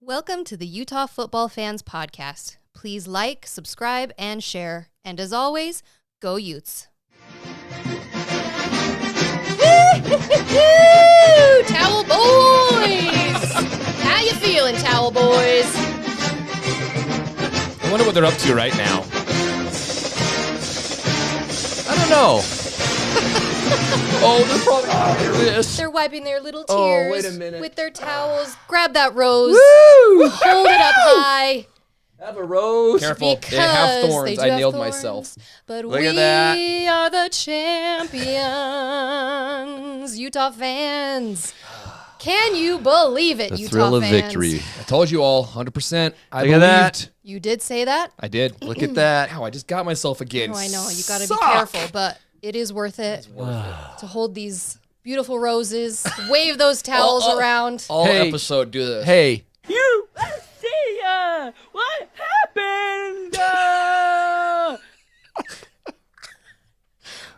Welcome to the Utah Football Fans Podcast. Please like, subscribe, and share. And as always, go Utes. Woo! Towel Boys! How you feeling, Towel Boys? I wonder what they're up to right now. I don't know. Oh, they're probably this. They're wiping their little tears wait a minute. with their towels. Grab that rose. Woo! Hold it up high. Have a rose. Careful. Because They have thorns. they do I have nailed thorns, myself. But Look we at that. are the champions, Utah fans. Can you believe it, The Utah thrill of fans? victory. I told you all, 100%. I Look at that. You did say that? I did. Look at that. Ow, I just got myself again. Oh, I know. You got to be Suck. careful, but it is worth it to hold these beautiful roses, wave those towels around. All Hey. episode, do this. Hey, USC, what happened?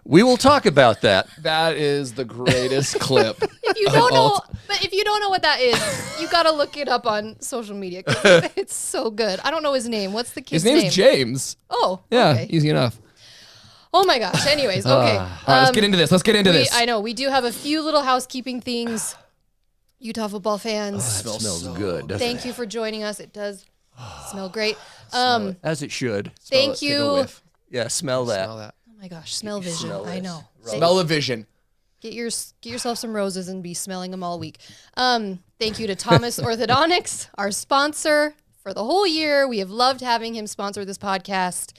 we will talk about that. That is the greatest clip. If you don't know, but if you don't know what that is, you got to look it up on social media 'cause it's so good. I don't know his name. What's the kid's His name's name? James. Oh, Yeah, okay. easy enough. Oh my gosh. Anyways, okay. All right, let's get into this. Let's get into this. I know we do have a few little housekeeping things. Utah football fans, Smells good. doesn't thank you for joining us. It does smell great. Oh As it should. Thank Take a you. whiff. Yeah, smell that. Smell that. my gosh, smell vision. smell I this. know. Smell the vision. Get yourself some roses and be smelling them all week. Thank you to Thomas Orthodontics, our sponsor for the whole year. We have loved having him sponsor this podcast.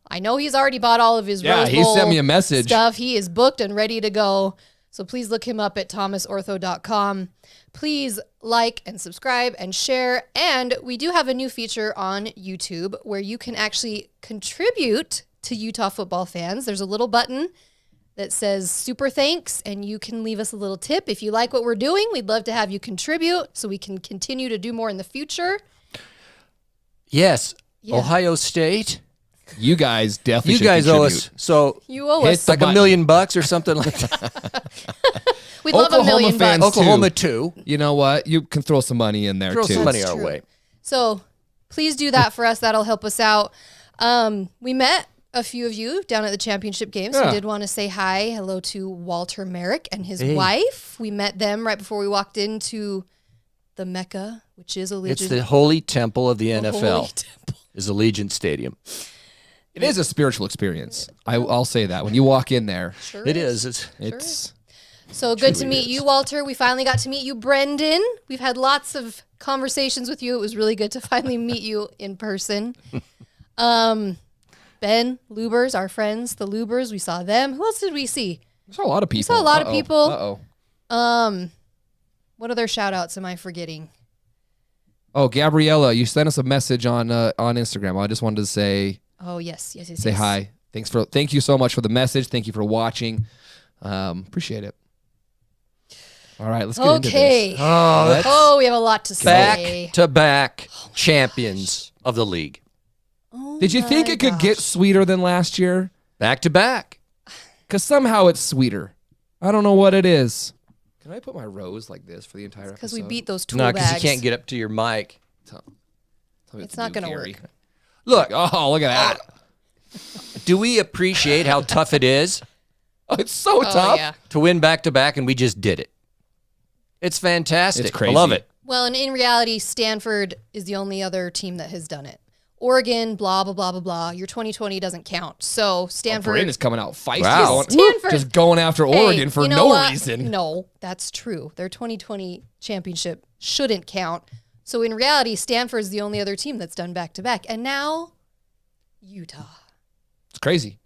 I know he's already bought all of his Yeah, Rose he Bowl sent me a message. stuff. He is booked and ready to go. So please look him up at thomasortho.com. Please like and subscribe and share. And we do have a new feature on YouTube where you can actually contribute to Utah football fans. There's a little button that says super thanks, and you can leave us a little tip. If you like what we're doing, we'd love to have you contribute so we can continue to do more in the future. Yes. Yeah. Ohio State. You guys definitely You should guys owe contribute. us. So You owe Hit us. the like button. $1 million or something like that. We'd love $1 Oklahoma million fans bucks. too. Oklahoma too. You know what? You can throw some money in there, Throw too. some money That's our true. way. So please do that for us. That'll help us out. We met a few of you down at the championship games. Yeah. We did want to say hello to Walter Merrick and his Hey. wife. We met them right before we walked into the Mecca, which is It's the holy temple of the NFL. Is Allegiant Stadium. It is a spiritual experience. I'll say that. When you walk in there, Sure It is. it's... So good to Truly meet is. you, Walter. We finally got to meet you, Brendan. We've had lots of conversations with you. It was really good to finally meet you in person. Ben, Lubers, our friends, the Lubers, we saw them. Who else did we see? There's a lot of people. saw a lot of people. Uh-oh. What other shout outs am I forgetting? Oh, Gabriella, you sent us a message on Instagram. I just wanted to say Oh, yes. say hi. Thank you so much for the message. Thank you for watching. Appreciate it. All right, let's get into Okay. this. Oh, we have a lot to say. Back-to-back champions of the league. Oh Did you think my it could get gosh. sweeter than last year? Back-to-back. Because somehow it's sweeter. I don't know what it is. Can I put my rose like this for the entire episode? Because we beat those tool No, bags. because you can't get up to your mic. Tell me what It's to not do, gonna Gary. work. Look, Oh, look at that. do we appreciate how tough it is Oh, it's so Oh, tough. yeah. to win back-to-back, and we just did it? It's fantastic. It's crazy. I love it. Well, and in reality, Stanford is the only other team that has done it. Oregon, blah, blah, blah, blah, blah. Your 2020 doesn't count. So Stanford. Brynn is coming out feisty. Wow. Stanford. Just going after Hey, Oregon for you know no what? reason. No, that's true. Their 2020 championship shouldn't count. So in reality, Stanford's the only other team that's done back-to-back. And now, Utah. It's crazy.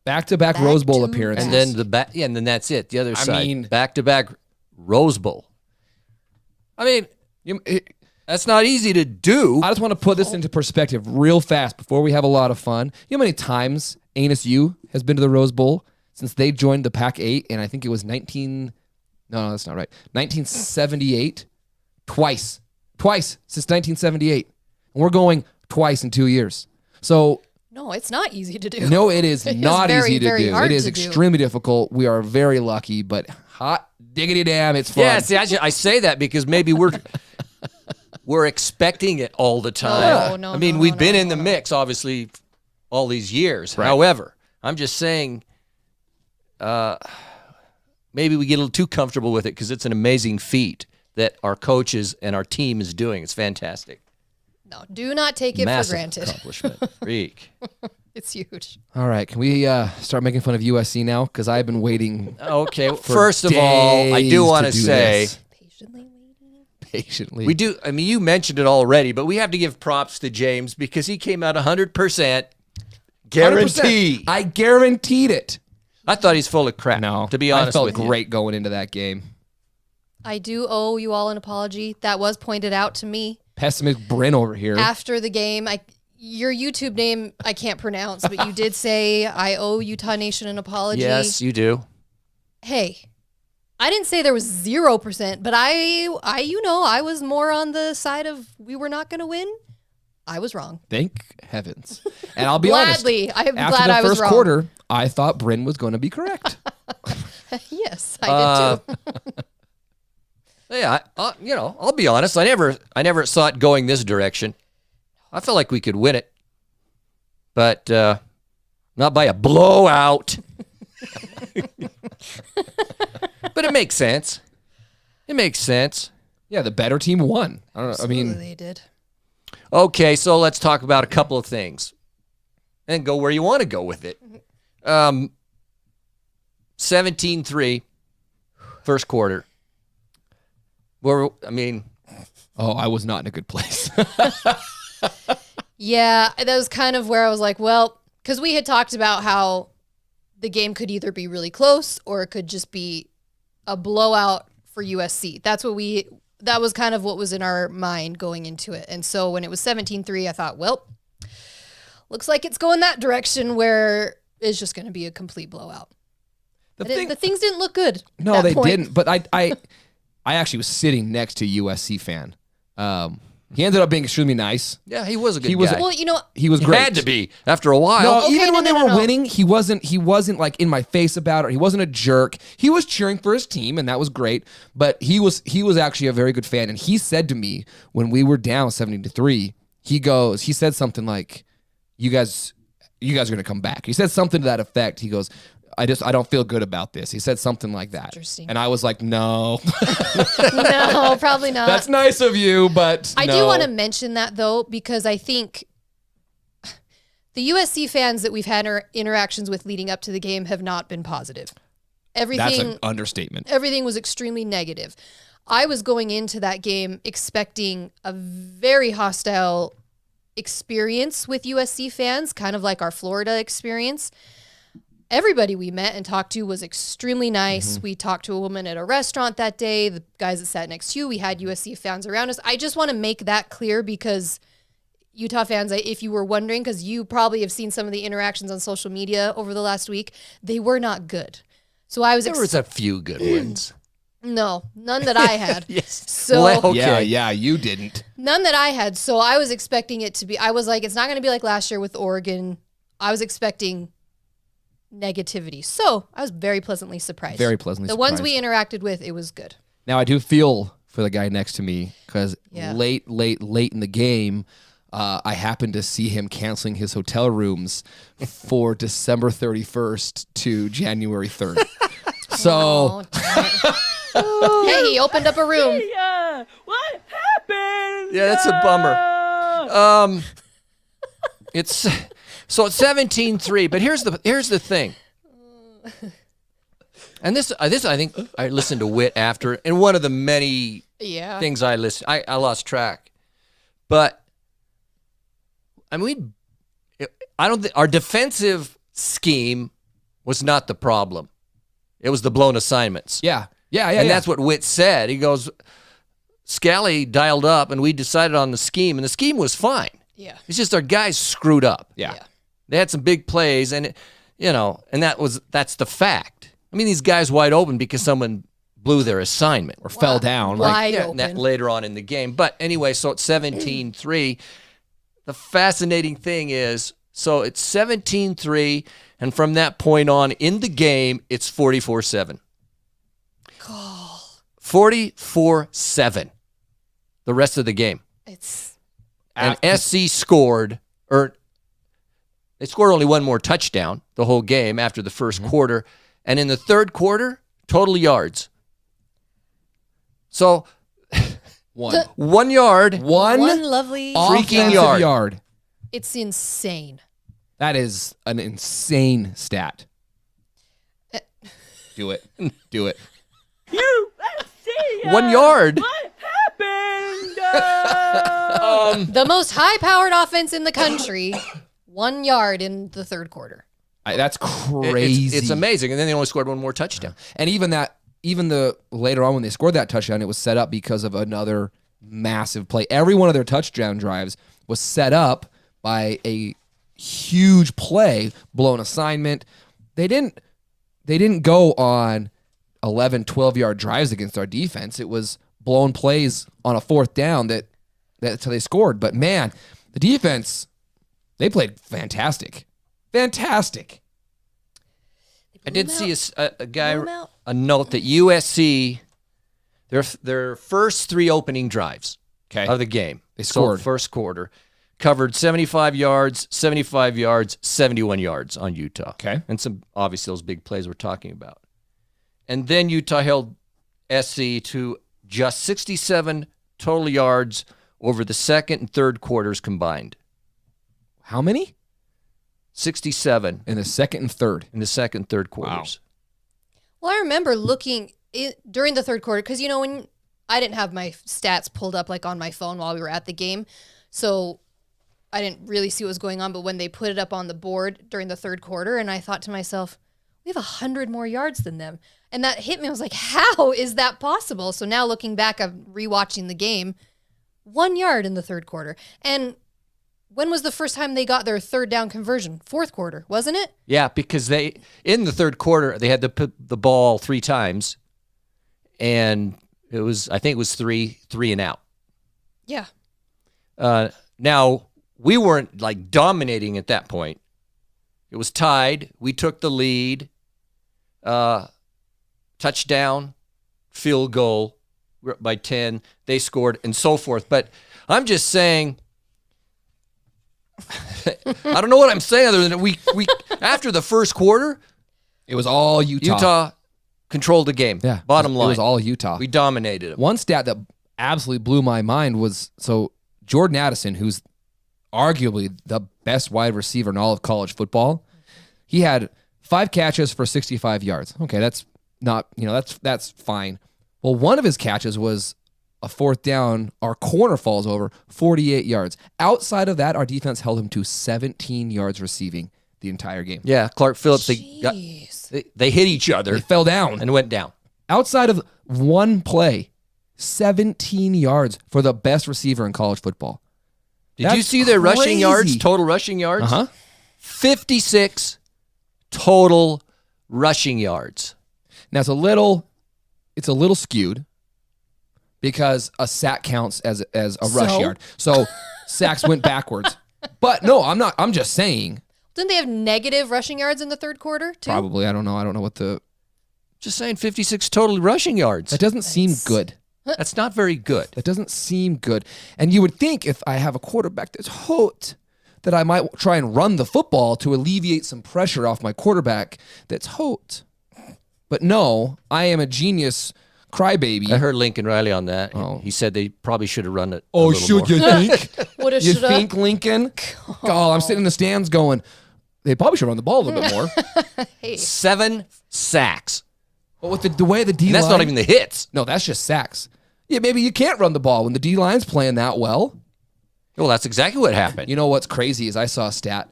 Back-to-back Rose Bowl Back-to-back. appearances. And then the back, yeah, and then that's it. The other I side, mean- back-to-back Rose Bowl. I mean, that's not easy to do. I just want to put this into perspective real fast before we have a lot of fun. You know how many times Anus U has been to the Rose Bowl since they joined the Pac-8, and I think it was 19... No, that's not right. 1978. Twice since 1978. And we're going twice in 2 years. So, No, it's not easy to do. no, it is It is not very, easy to very do. hard It is to do. extremely difficult. We are very lucky, but hot diggity damn, it's fun. Yeah, see, I say that because maybe we're we're expecting it all the time. No, I mean, no, we've no, been no, in the no. mix, obviously, all these years. Right. However, I'm just saying maybe we get a little too comfortable with it because it's an amazing feat that our coaches and our team is doing. It's fantastic. No, do not take it Massive for granted. accomplishment. Freak. It's huge. All right, can we start making fun of USC now? Because I've been waiting Okay, first of all, I days do want to do say this. Patiently waiting. patiently. we do. I mean, you mentioned it already, but we have to give props to James because he came out 100% guarantee. 100%. I guaranteed it. I thought he's full of crap. No, to be honest I felt with you. great going into that game. I do owe you all an apology. That was pointed out to me Pessimist Brynn over here. after the game. Your YouTube name I can't pronounce, but you did say I owe Utah Nation an apology. Yes, you do. Hey, I didn't say there was 0%, but I was more on the side of we were not going to win. I was wrong. Thank heavens. And I'll be honest. Gladly, I'm After glad the I was first wrong. quarter, I thought Brynn was going to be correct. Yes, I did too. Yeah, I'll be honest. I never saw it going this direction. I felt like we could win it, but not by a blowout. But it makes sense. It makes sense. Yeah, the better team won. I don't know. Absolutely they did. Okay, so let's talk about a couple of things and go where you want to go with it. 17-3, first quarter. I was not in a good place. Yeah, that was kind of where I was like, well, because we had talked about how the game could either be really close or it could just be a blowout for USC. That was kind of what was in our mind going into it. And so when it was 17-3, I thought, well, looks like it's going that direction where it's just going to be a complete blowout. The things didn't look good. No, at they that point. didn't. But I actually was sitting next to a USC fan. He ended up being extremely nice. Yeah, he was a good He was guy. Well, He was He great. had to be after a while. No, Okay, even when no, they no, were no. winning, he wasn't like in my face about it. He wasn't a jerk. He was cheering for his team, and that was great. But he was actually a very good fan. And he said to me when we were down 70-3, he said something like, "You guys are gonna come back." He said something to that effect. He goes, I don't feel good about this. He said something like that. Interesting. And I was like, no. No, probably not. That's nice of you, but I no. do want to mention that, though, because I think the USC fans that we've had interactions with leading up to the game have not been positive. That's Everything an understatement. everything was extremely negative. I was going into that game expecting a very hostile experience with USC fans, kind of like our Florida experience. Everybody we met and talked to was extremely nice. Mm-hmm. We talked to a woman at a restaurant that day. The guys that sat next to you, we had USC fans around us. I just want to make that clear because Utah fans, if you were wondering, because you probably have seen some of the interactions on social media over the last week, they were not good. So I was There was a few good ones. no, none that I had. Yes. So Well, okay. Yeah, you didn't. none that I had. So I was expecting it to be. I was like, it's not going to be like last year with Oregon. I was expecting negativity. So I was very pleasantly surprised. Very pleasantly The surprised. ones we interacted with, it was good. Now I do feel for the guy next to me because Yeah. late in the game, I happened to see him canceling his hotel rooms for December 31st to January 3rd. So Oh, hey, he opened up a room. Yeah, what happened? Yeah, that's a bummer. It's 17-3, but here's the thing. And this I think I listened to Whit after, and one of the many Yeah. things I listened, I lost track. But I mean, I don't think our defensive scheme was not the problem. It was the blown assignments. yeah. And that's what Whit said. He goes, Scally dialed up and we decided on the scheme, and the scheme was fine. Yeah. It's just our guys screwed up. yeah. Yeah. They had some big plays, and and that's the fact. I mean, these guys wide open because someone blew their assignment Or fell down. Like, Wide yeah, open. that later on in the game. But anyway, so it's 17-3. The fascinating thing is, so it's 17-3, and from that point on in the game, it's 44-7. 44-7 the rest of the game. It's And SC scored, or they scored only one more touchdown the whole game after the first quarter. And in the third quarter, total yards. So 1 yard. one lovely freaking offensive yard. It's insane. That is an insane stat. Do it. Do it. USC. 1 yard. What happened? The most high-powered offense in the country, 1 yard in the third quarter. That's crazy. It's amazing. And then they only scored one more touchdown. And even the later on when they scored that touchdown, it was set up because of another massive play. Every one of their touchdown drives was set up by a huge play, blown assignment. They didn't go on 11, 12-yard drives against our defense. It was blown plays on a fourth down that's how they scored. But man, the defense, they played fantastic. Fantastic. I did see a guy, Blow 'em out. a note that USC, their first three opening drives of the game, They scored. First quarter, covered 75 yards, 71 yards on Utah. Okay. And some, obviously, those big plays we're talking about. And then Utah held SC to just 67 total yards over the second and third quarters combined. How many? 67 In the second and third. in the second and third quarters. Well, I remember looking during the third quarter because, when I didn't have my stats pulled up like on my phone while we were at the game, so I didn't really see what was going on. But when they put it up on the board during the third quarter, and I thought to myself, we have 100 more yards than them. And that hit me. I was like, how is that possible? So now looking back, I'm rewatching the game, 1 yard in the third quarter. And when was the first time they got their third down conversion? Fourth quarter, wasn't it? Yeah, because in the third quarter, they had to put the ball 3 times, and I think it was three and out. Yeah. Now, we weren't like dominating at that point. It was tied. We took the lead. Touchdown, field goal by 10. They scored and so forth. But I'm just saying, I don't know what I'm saying other than we after the first quarter, It was all Utah. Utah controlled the game. Yeah. Bottom line. It was all Utah. We dominated them. One stat that absolutely blew my mind was, so Jordan Addison, who's arguably the best wide receiver in all of college football, he had 5 catches for 65 yards. Okay, that's not, that's fine. Well, one of his catches was a fourth down. Our corner falls over, 48 yards. Outside of that, our defense held him to 17 yards receiving the entire game. Yeah, Clark Phillips, Jeez. they hit each other They fell down. and went down. Outside of one play, 17 yards for the best receiver in college football. Did you That's see their rushing crazy. yards, total rushing yards? Uh-huh. 56 total rushing yards. Now it's a little skewed because a sack counts as a rush So? yard. So sacks went backwards. But no, I'm just saying. Didn't they have negative rushing yards in the third quarter, too? Probably. I don't know what Just saying 56 total rushing yards. that doesn't seem good. That's not very good. That doesn't seem good. And you would think if I have a quarterback that's hot, that I might try and run the football to alleviate some pressure off my quarterback that's hot. But no, I am a genius crybaby. I heard Lincoln Riley on that. Oh. He said they probably should have run it. Oh, a little should more. you think? Woulda, You shoulda. think, Lincoln? Oh, I'm sitting in the stands going, they probably should run the ball a little bit more. 7 sacks. But with the way the D And line, that's not even the hits. no, that's just sacks. Yeah, maybe you can't run the ball when the D line's playing that well. Well, that's exactly what happened. You know what's crazy is I saw a stat.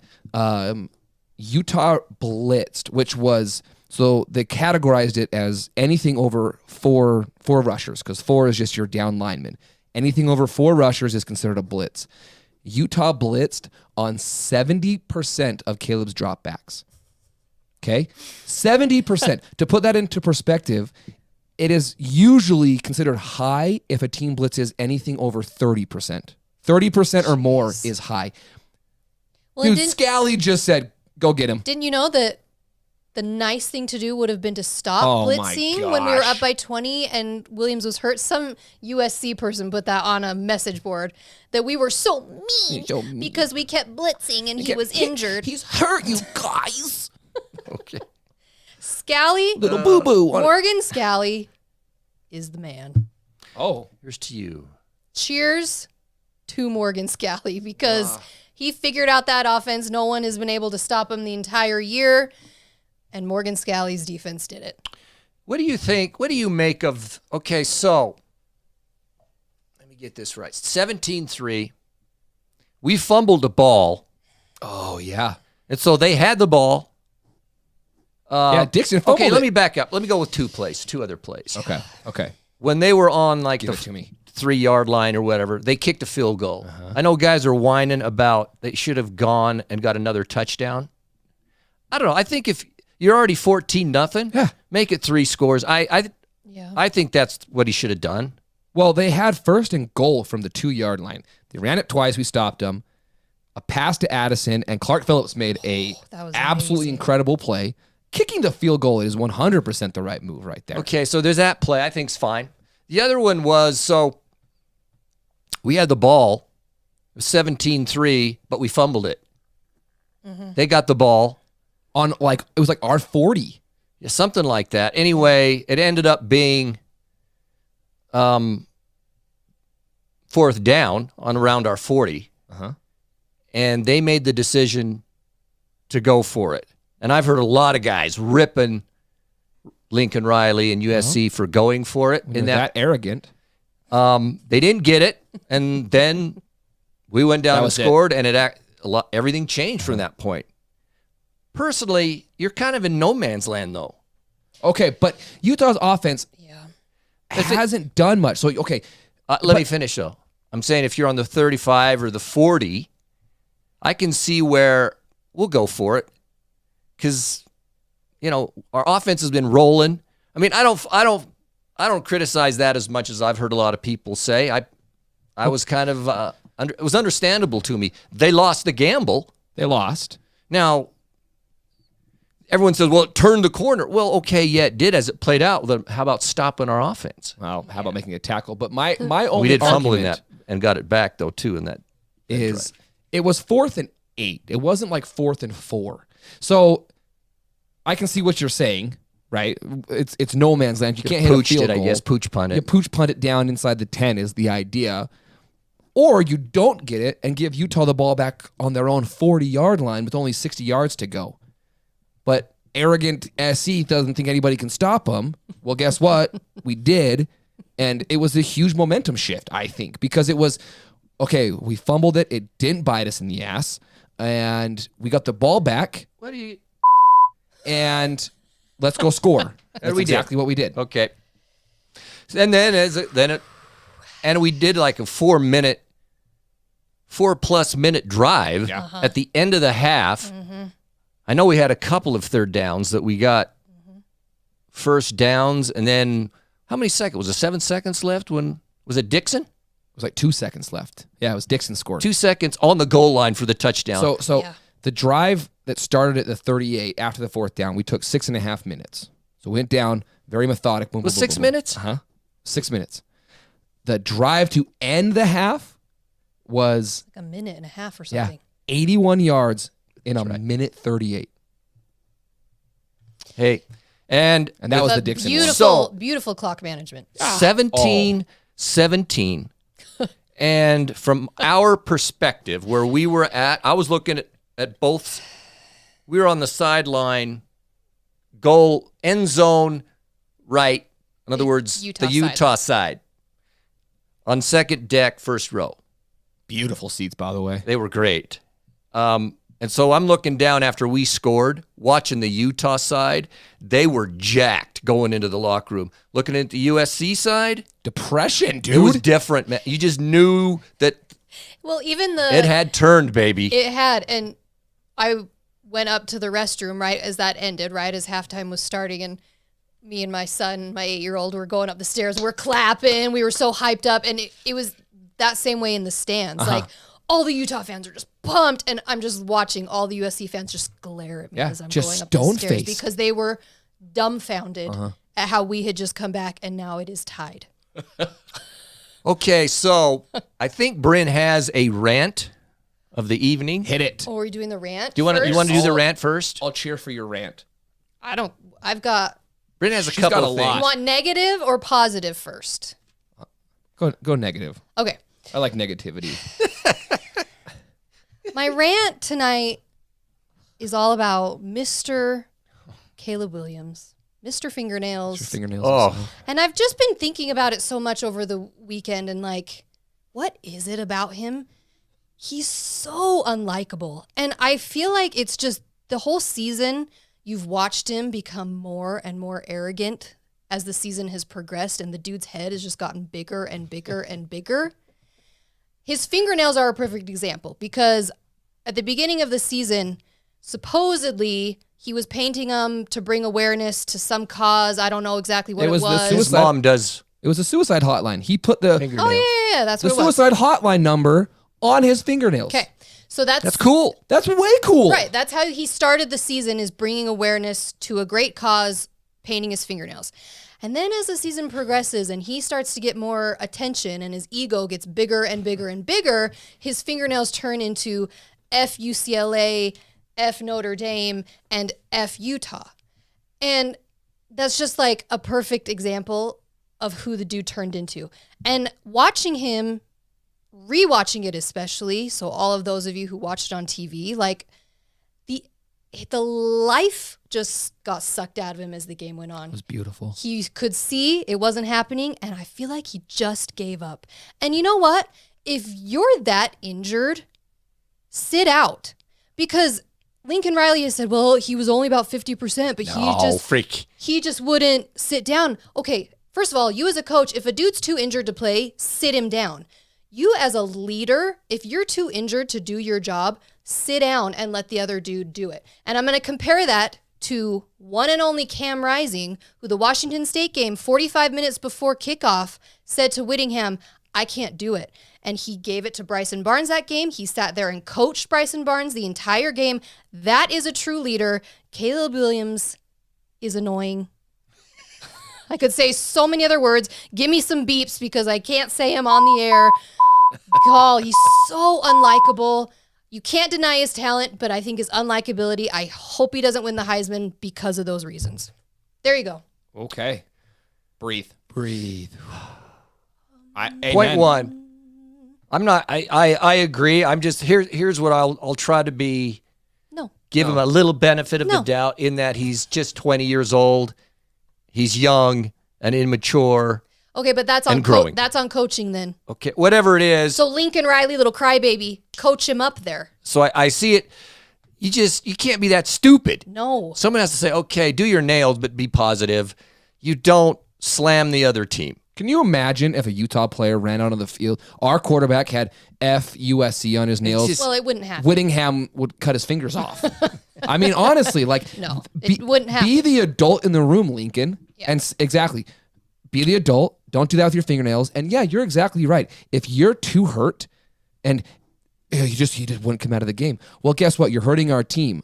Utah blitzed, which was, so they categorized it as anything over four rushers, because 4 is just your down lineman. Anything over 4 rushers is considered a blitz. Utah blitzed on 70% of Caleb's dropbacks. Okay? 70%. To put that into perspective, it is usually considered high if a team blitzes anything over 30%. 30% or more is high. Well, and Dude, Scally just said, go get him. didn't you know that the nice thing to do would have been to stop Oh my blitzing when we were gosh. up by 20 and Williams was hurt. Some USC person put that on a message board that we were so mean, So mean. because we kept blitzing and he was injured. He's hurt, you guys. Okay. Scally, Little boo-boo. Morgan Scally is the man. Oh. Here's to you. Cheers to Morgan Scally, because he figured out that offense. No one has been able to stop him the entire year, and Morgan Scally's defense did it. What do you think? What do you make of? Okay, so let me get this right. 17-3. We fumbled the ball, Oh, yeah. and so they had the ball. Yeah, Dixon fumbled Okay, let it. me back up. Let me go with two other plays. Okay. When they were on like Give the it to me. 3-yard line or whatever, they kicked a field goal. I know guys are whining about they should have gone and got another touchdown. I don't know. I think if you're already 14-0, Yeah. make it 3 scores. I think that's what he should have done. Well, they had 1st and goal from the 2-yard line. They ran it twice. We stopped them. A pass to Addison, and Clark Phillips made a that was absolutely amazing. incredible play. Kicking the field goal is 100% the right move right there. Okay, so there's that play. I think's fine. The other one was, so we had the ball, it was 17-3, but we fumbled it. They got the ball. On it was like our 40. Yeah, something like that. Anyway, it ended up being 4th down on around our 40. Uh-huh. And they made the decision to go for it. And I've heard a lot of guys ripping Lincoln Riley and USC for going for it. They're that arrogant. They didn't get it, and then we went down That and was it. scored, and everything changed from that point. Personally, you're kind of in no man's land, though. Okay, but Utah's offense Yeah. hasn't done much. So, okay, Let me finish, though. I'm saying if you're on the 35 or the 40, I can see where we'll go for it because, our offense has been rolling. I mean, I don't criticize that as much as I've heard a lot of people say. I was kind of it was understandable to me. They lost the gamble. they lost. Now, everyone says, well, it turned the corner. Well, okay, yeah, it did as it played out. Then how about stopping our offense? Well, how about making a tackle? But my only We did fumble in argument that and got it back, though, too, in that. is it was 4th and 8. It wasn't like 4th and 4. So I can see what you're saying, right? It's no man's land. You can't hit a Pooched field it, goal. I guess. Pooch punt You it. pooch punt it down inside the 10 is the idea. Or you don't get it and give Utah the ball back on their own 40-yard line with only 60 yards to go. But arrogant SC doesn't think anybody can stop them. Well, guess what? We did. And it was a huge momentum shift, I think, because it was, okay, we fumbled it. It didn't bite us in the ass. And we got the ball back. What do you... And let's go score. That's we did. exactly what we did. Okay. And then and we did like a 4+ minute drive at the end of the half. I know we had a couple of 3rd downs that we got 1st downs, and then how many seconds? Was it 7 seconds left when was it Dixon? It was like 2 seconds left. Yeah, it was Dixon scored. 2 seconds on the goal line for the touchdown. So Yeah. the drive that started at the 38 after the 4th down, we took 6.5 minutes. So we went down, very methodic. Boom, Was boom, 6 boom, boom. minutes? Uh-huh. 6 minutes. The drive to end the half was, Like a minute and a half or yeah, something. 81 yards in a minute 38. Hey, and And that was But the Dixon one. beautiful, beautiful clock management. 17-17. And from our perspective, where we were at, I was looking at both. We were on the sideline, goal, end zone, right. In other words, Utah the Utah side. On second deck, first row. Beautiful seats, by the way. They were great. And so I'm looking down after we scored, watching the Utah side. They were jacked going into the locker room. Looking at the USC side, Depression, dude. it was different, man. You just knew that Well, even it had turned, baby. It had, and I went up to the restroom right as that ended, right as halftime was starting, and me and my son, my 8-year-old, were going up the stairs. We're clapping. We were so hyped up, and it was that same way in the stands. Like all the Utah fans are just pumped, and I'm just watching all the USC fans just glare at me Yeah, as I'm just going up the stairs stone-faced. because they were dumbfounded at how we had just come back, and now it is tied. Okay, so I think Brynn has a rant of the evening. Hit it. Oh, are we doing the rant? Do you want to do the Oh. rant first? I'll cheer for your rant. I've got. Brynn has a She's couple got a of lot. things. You want negative or positive first? Go negative. Okay. I like negativity. My rant tonight is all about Mr. Caleb Williams, Mr. Fingernails. Your fingernails. Oh. And I've just been thinking about it so much over the weekend and like, what is it about him? He's so unlikable. And I feel like it's just the whole season, you've watched him become more and more arrogant as the season has progressed, and the dude's head has just gotten bigger and bigger and bigger. His fingernails are a perfect example because at the beginning of the season, supposedly he was painting them to bring awareness to some cause. I don't know exactly what It it was was. the His suicide- mom does It was a suicide hotline. He put the fingernails. Oh, yeah, that's the what it was. suicide hotline number on his fingernails. Okay, so That's cool. That's way cool. Right, that's how he started the season, is bringing awareness to a great cause, painting his fingernails. And then as the season progresses and he starts to get more attention and his ego gets bigger and bigger and bigger, his fingernails turn into F UCLA, F Notre Dame, and F Utah. And that's just like a perfect example of who the dude turned into. And watching him, rewatching it especially, so all of those of you who watched it on TV, like the life just got sucked out of him as the game went on. It was beautiful. He could see it wasn't happening, and I feel like he just gave up. And you know what? If you're that injured, sit out. Because Lincoln Riley has said, well, he was only about 50%, but he just wouldn't sit down. Okay, first of all, you as a coach, if a dude's too injured to play, sit him down. You as a leader, if you're too injured to do your job, sit down and let the other dude do it. And I'm going to compare that to one and only Cam Rising, who the Washington State game, 45 minutes before kickoff, said to Whittingham, I can't do it. And he gave it to Bryson Barnes that game. He sat there and coached Bryson Barnes the entire game. That is a true leader. Caleb Williams is annoying. I could say so many other words. Give me some beeps because I can't say him on the air. God, he's so unlikable. You can't deny his talent, but I think his unlikability, I hope he doesn't win the Heisman because of those reasons. There you go. Okay. Breathe. Point one. I'm not. I agree. I'm just Here's what I'll try to be. No. Give him a little benefit of No. the doubt in that he's just 20 years old. He's young and immature. Okay, but that's on And growing. that's on coaching then. Okay, whatever it is. So Lincoln Riley, little crybaby, coach him up there. So I see it. You can't be that stupid. No. Someone has to say, okay, do your nails, but be positive. You don't slam the other team. Can you imagine if a Utah player ran out on the field? Our quarterback had F USC on his nails. just- Well, it wouldn't happen. Whittingham would cut his fingers off. I mean, honestly, like, No, it wouldn't happen. Be the adult in the room, Lincoln. Yeah. And exactly, be the adult. Don't do that with your fingernails. And yeah, you're exactly right. If you're too hurt and you just wouldn't come out of the game. Well, guess what? You're hurting our team.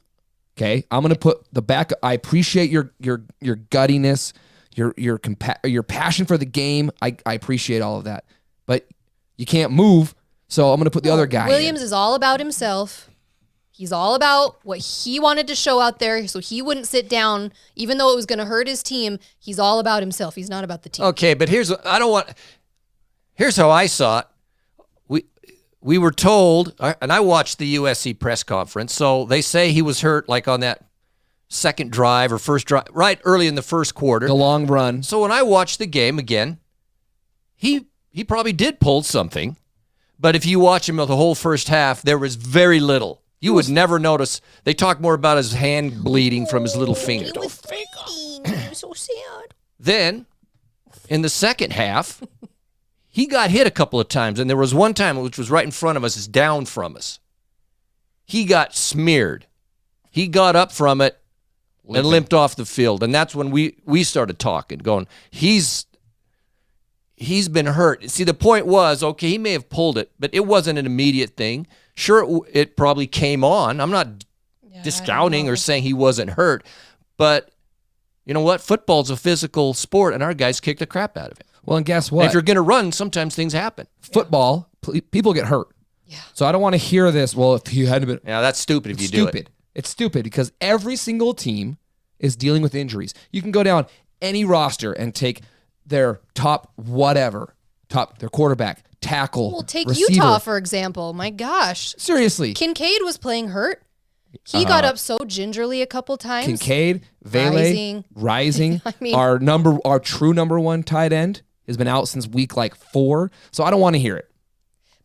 Okay, I'm gonna put the back. I appreciate your guttiness, your passion for the game. I appreciate all of that, but you can't move. So I'm gonna put the other guy. Williams in. is all about himself. He's all about what he wanted to show out there, so he wouldn't sit down, even though it was going to hurt his team. He's all about himself. He's not about the team. Okay, but here's how I saw it. We were told, and I watched the USC press conference, so they say he was hurt like on that second drive or first drive, right early in the first quarter. The long run. So when I watched the game again, he probably did pull something, but if you watch him the whole first half, there was very little. You would never notice. They talk more about his hand bleeding from his little finger. It was bleeding. It was so sad. Then, in the second half, he got hit a couple of times, and there was one time which was right in front of us, is down from us. He got smeared. He got up from it and limped off the field, and that's when we started talking, going, he's he's been hurt. See, the point was, okay, he may have pulled it, but it wasn't an immediate thing. Sure, it probably came on. I'm not discounting or saying he wasn't hurt, but you know what? Football's a physical sport, and our guys kicked the crap out of it. Well, and guess what? And if you're going to run, sometimes things happen. Football, people get hurt. Yeah. So I don't want to hear this, well, if you hadn't been... Yeah, that's stupid if you do it. It's stupid because every single team is dealing with injuries. You can go down any roster and take their top whatever, their quarterback, tackle, Well, take receiver. Utah, for example. My gosh. Seriously. Kincaid was playing hurt. He got up so gingerly a couple times. Kincaid, Vele, Rising. I mean- our true number one tight end has been out since week 4. So I don't want to hear it.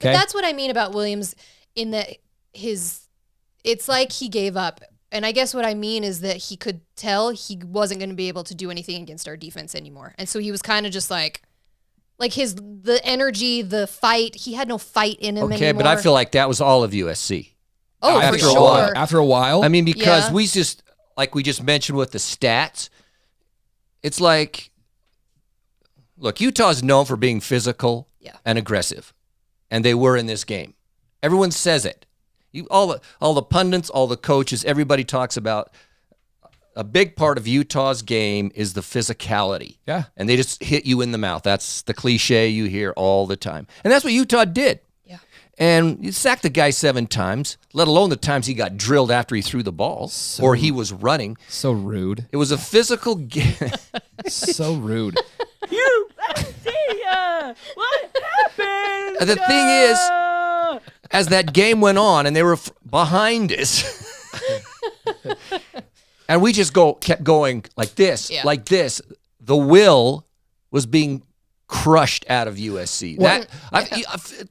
But Okay? that's what I mean about Williams in that it's like he gave up. And I guess what I mean is that he could tell he wasn't going to be able to do anything against our defense anymore. And so he was kind of just like the energy, the fight, he had no fight in him anymore. Okay, but I feel like that was all of USC. oh, after for a sure. while, after a while, I mean, because Yeah. we just, like we just mentioned with the stats, it's like, look, Utah's known for being physical and aggressive, and they were in this game. Everyone says it. All the pundits, all the coaches, everybody talks about a big part of Utah's game is the physicality. Yeah. And they just hit you in the mouth. That's the cliche you hear all the time. And that's what Utah did. Yeah. And you sacked the guy 7 times, let alone the times he got drilled after he threw the ball or he was running. so rude. It was a physical game. So rude. USC, what happened? The thing is, as that game went on and they were behind us, and we just kept going like this, like this, the will was being crushed out of USC.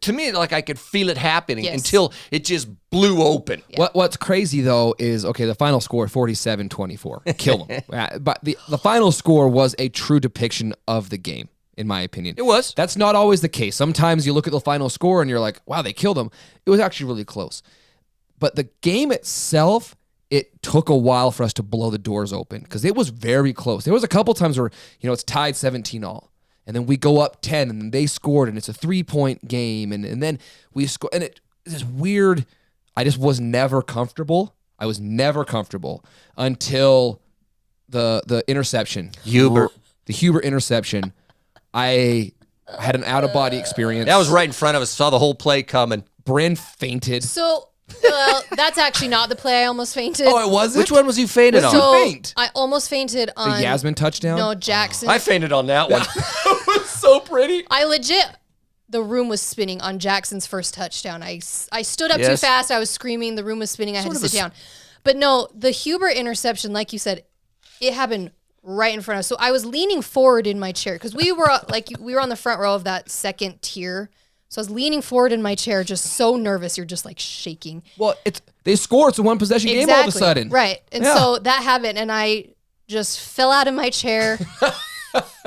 To me, like I could feel it happening until it just blew open. What's crazy though is the final score 47-24. Kill them. But the final score was a true depiction of the game, in my opinion. It was. That's not always the case. Sometimes you look at the final score and you're like, wow, they killed them. It was actually really close. But the game itself, it took a while for us to blow the doors open because it was very close. There was a couple times where, it's tied 17-all. And then we go up 10 and they scored and it's a 3-point game. And then we score. And it's weird. I just was never comfortable. I was never comfortable until the interception. Hubert. The Hubert interception. I had an out-of-body experience. That was right in front of us. Saw the whole play coming. Brynn fainted. So, that's actually not the play. I almost fainted. Oh, it wasn't? Which one was you fainted on? So faint? I almost fainted on The Yasmin touchdown? No, Jackson. I fainted on that one. It was so pretty. I legit, the room was spinning on Jackson's first touchdown. I stood up too Yes. fast. I was screaming. The room was spinning. I had to Sort of sit down. But no, the Huber interception, like you said, it happened right in front of us. So I was leaning forward in my chair because we were on the front row of that second tier. So I was leaning forward in my chair, just so nervous. You're just like shaking. Well, they scored. It's a one-possession game all of a sudden. Right. And Yeah. so that happened, and I just fell out of my chair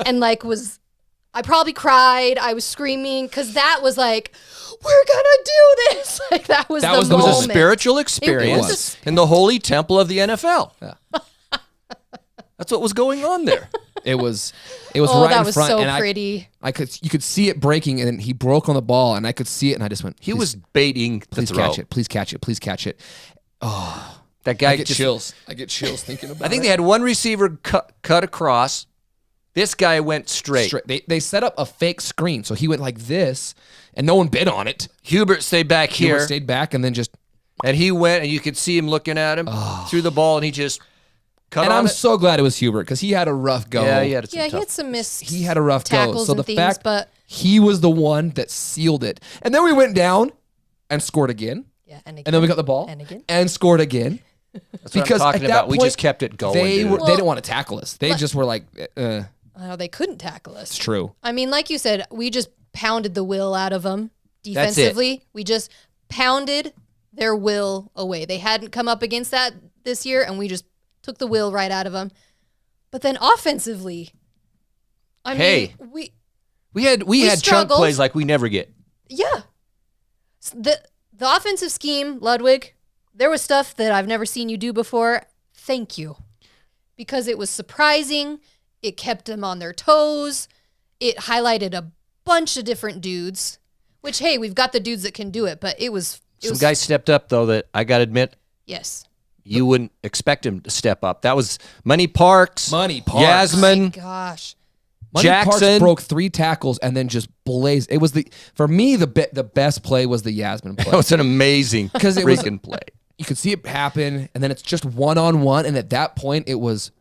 and I probably cried. I was screaming because that was like, we're gonna do this. Like that was That the was the- It was moment. a spiritual experience was. in the holy temple of the NFL. That's what was going on there. It was Oh, right that in was front. so and pretty. you could see it breaking, and then he broke on the ball, and I could see it, and I just went, He was baiting the please throw. catch it, please catch it, please catch it. That guy I get just, chills. I get chills thinking about it. I think they had one receiver cut across. This guy went straight. They set up a fake screen, so he went like this, and no one bid on it. Hubert stayed back He here, stayed back, and then just. and he went, and you could see him looking at him through the ball, and he just cut And on I'm it. so glad it was Hubert because he had a rough go. Yeah, he had some Yeah, he tough. had some missed He had a rough go. tackles So and the things, fact but he was the one that sealed it, and then we went down and scored again. yeah, and again. And then we got the ball And again. and scored again. That's what because I'm talking at that about. We point, just kept it going. They dude. didn't want to tackle us. They just were like, it's Oh, they couldn't tackle us. true. I mean, like you said, we just pounded the will out of them That's it. defensively. We just pounded their will away. They hadn't come up against that this year, and we just took the will right out of them. But then offensively, I Hey. mean, we had chunk struggled. plays like we never get. yeah. The offensive scheme, Ludwig, there was stuff that I've never seen you do before. Thank you. Because it was surprising. It kept them on their toes. It highlighted a bunch of different dudes, which, hey, we've got the dudes that can do it, but it was Some guys stepped up, though, that I got to admit, yes. you wouldn't expect him to step up. That was Money Parks. Money Parks. Yasmin. My gosh. Money Parks Jackson. broke 3 tackles and then just blazed. It was for me the best play was the Yasmin play. That was an amazing freaking play. You could see it happen, and then it's just one-on-one, and at that point, it was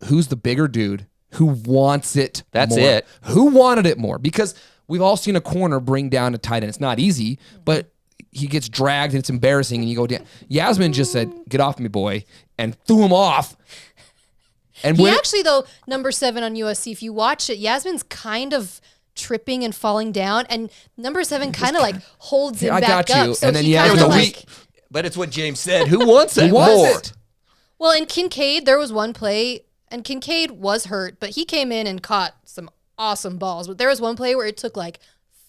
who's the bigger dude who wants it That's more? it. Who wanted it more? Because we've all seen a corner bring down a tight end. It's not easy, but he gets dragged, and it's embarrassing, and you go down. Yasmin just said, get off me, boy, and threw him off. And He actually, though, number 7 on USC, if you watch it, Yasmin's kind of tripping and falling down, and number 7 kind of like holds him I back got you. up. So And then he Yasmin kind of weak. like... But it's what James said. Who wants that Who wants more? it? Well, in Kincaid, there was one play, and Kincaid was hurt, but he came in and caught some awesome balls. But there was one play where it took like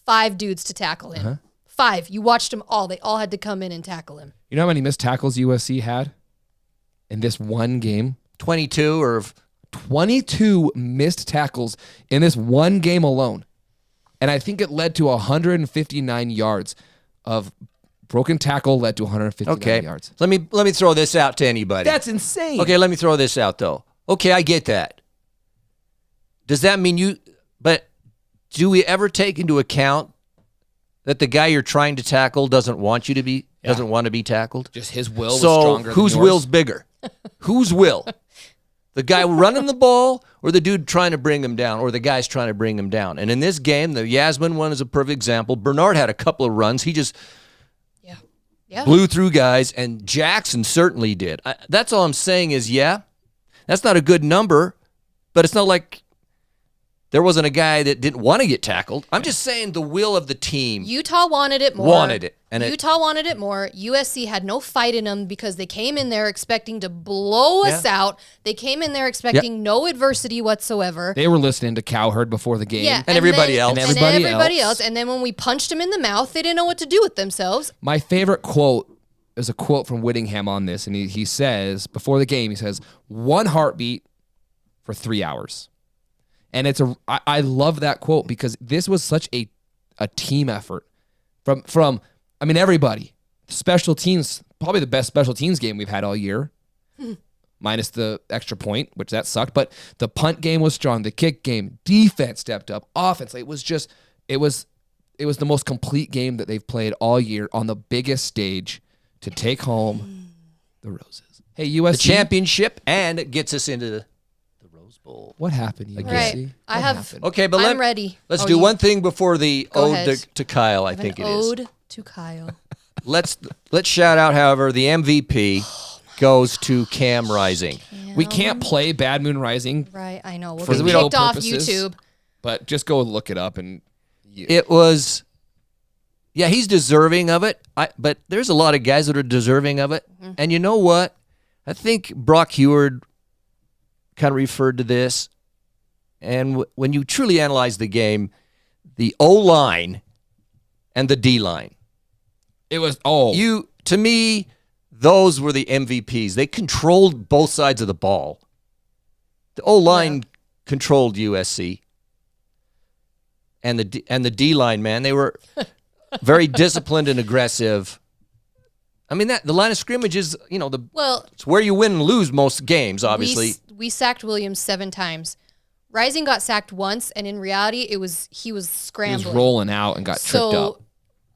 5 dudes to tackle him. 5. You watched them all. They all had to come in and tackle him. You know how many missed tackles USC had in this one game? 22 or 22 missed tackles in this one game alone. And I think it led to 159 yards of broken tackle led to 159 yards. Let me throw this out to anybody. That's insane. Okay, let me throw this out though. Okay, I get that. Does that mean but do we ever take into account that the guy you're trying to tackle doesn't want to be tackled? Just his will was So stronger whose than yours. will's bigger? Whose will? The guy running the ball or the dude trying to bring him down or the guy's trying to bring him down? And in this game, the Yasmin one is a perfect example. Bernard had a couple of runs. He just Yeah. blew through guys, and Jackson certainly did. That's all I'm saying is, that's not a good number, but it's not like there wasn't a guy that didn't want to get tackled. I'm just saying the will of the team. Utah wanted it more. Wanted it. And Utah wanted it more. USC had no fight in them because they came in there expecting to blow us out. They came in there expecting no adversity whatsoever. They were listening to Cowherd before the game. Yeah, And everybody else. And And everybody everybody else. And then when we punched them in the mouth, they didn't know what to do with themselves. My favorite quote is a quote from Whittingham on this, and he says, before the game, he says, 1 heartbeat for 3 hours. And I love that quote because this was such a team effort from everybody. Special teams, probably the best special teams game we've had all year, minus the extra point, which that sucked. But the punt game was strong. The kick game, defense stepped up. Offense, it was the most complete game that they've played all year on the biggest stage to take home the roses. Hey, USC. the championship, and it gets us into the Rose Bowl. What happened, USC? Right. What happened? Okay, but I'm ready. Let's Oh, do you- one thing before the Go ode ahead. to Kyle, I An think it is. ode to Kyle. Let's shout out, however, the MVP goes to Cam Rising. We can't play Bad Moon Rising, Right, I know. We'll For get legal kicked off purposes. YouTube. but just go look it up and It was, he's deserving of it. But there's a lot of guys that are deserving of it. And you know what? I think Brock Heward kind of referred to this. And when you truly analyze the game, the O-line and the D-line. it was To me, those were the MVPs. They controlled both sides of the ball. The O-line controlled USC. And the D-line, man, they were very disciplined and aggressive. I mean, the line of scrimmage is, it's where you win and lose most games, obviously. We sacked Williams 7 times. Rising got sacked once, and in reality, he was he was scrambling. rolling out and got tripped up.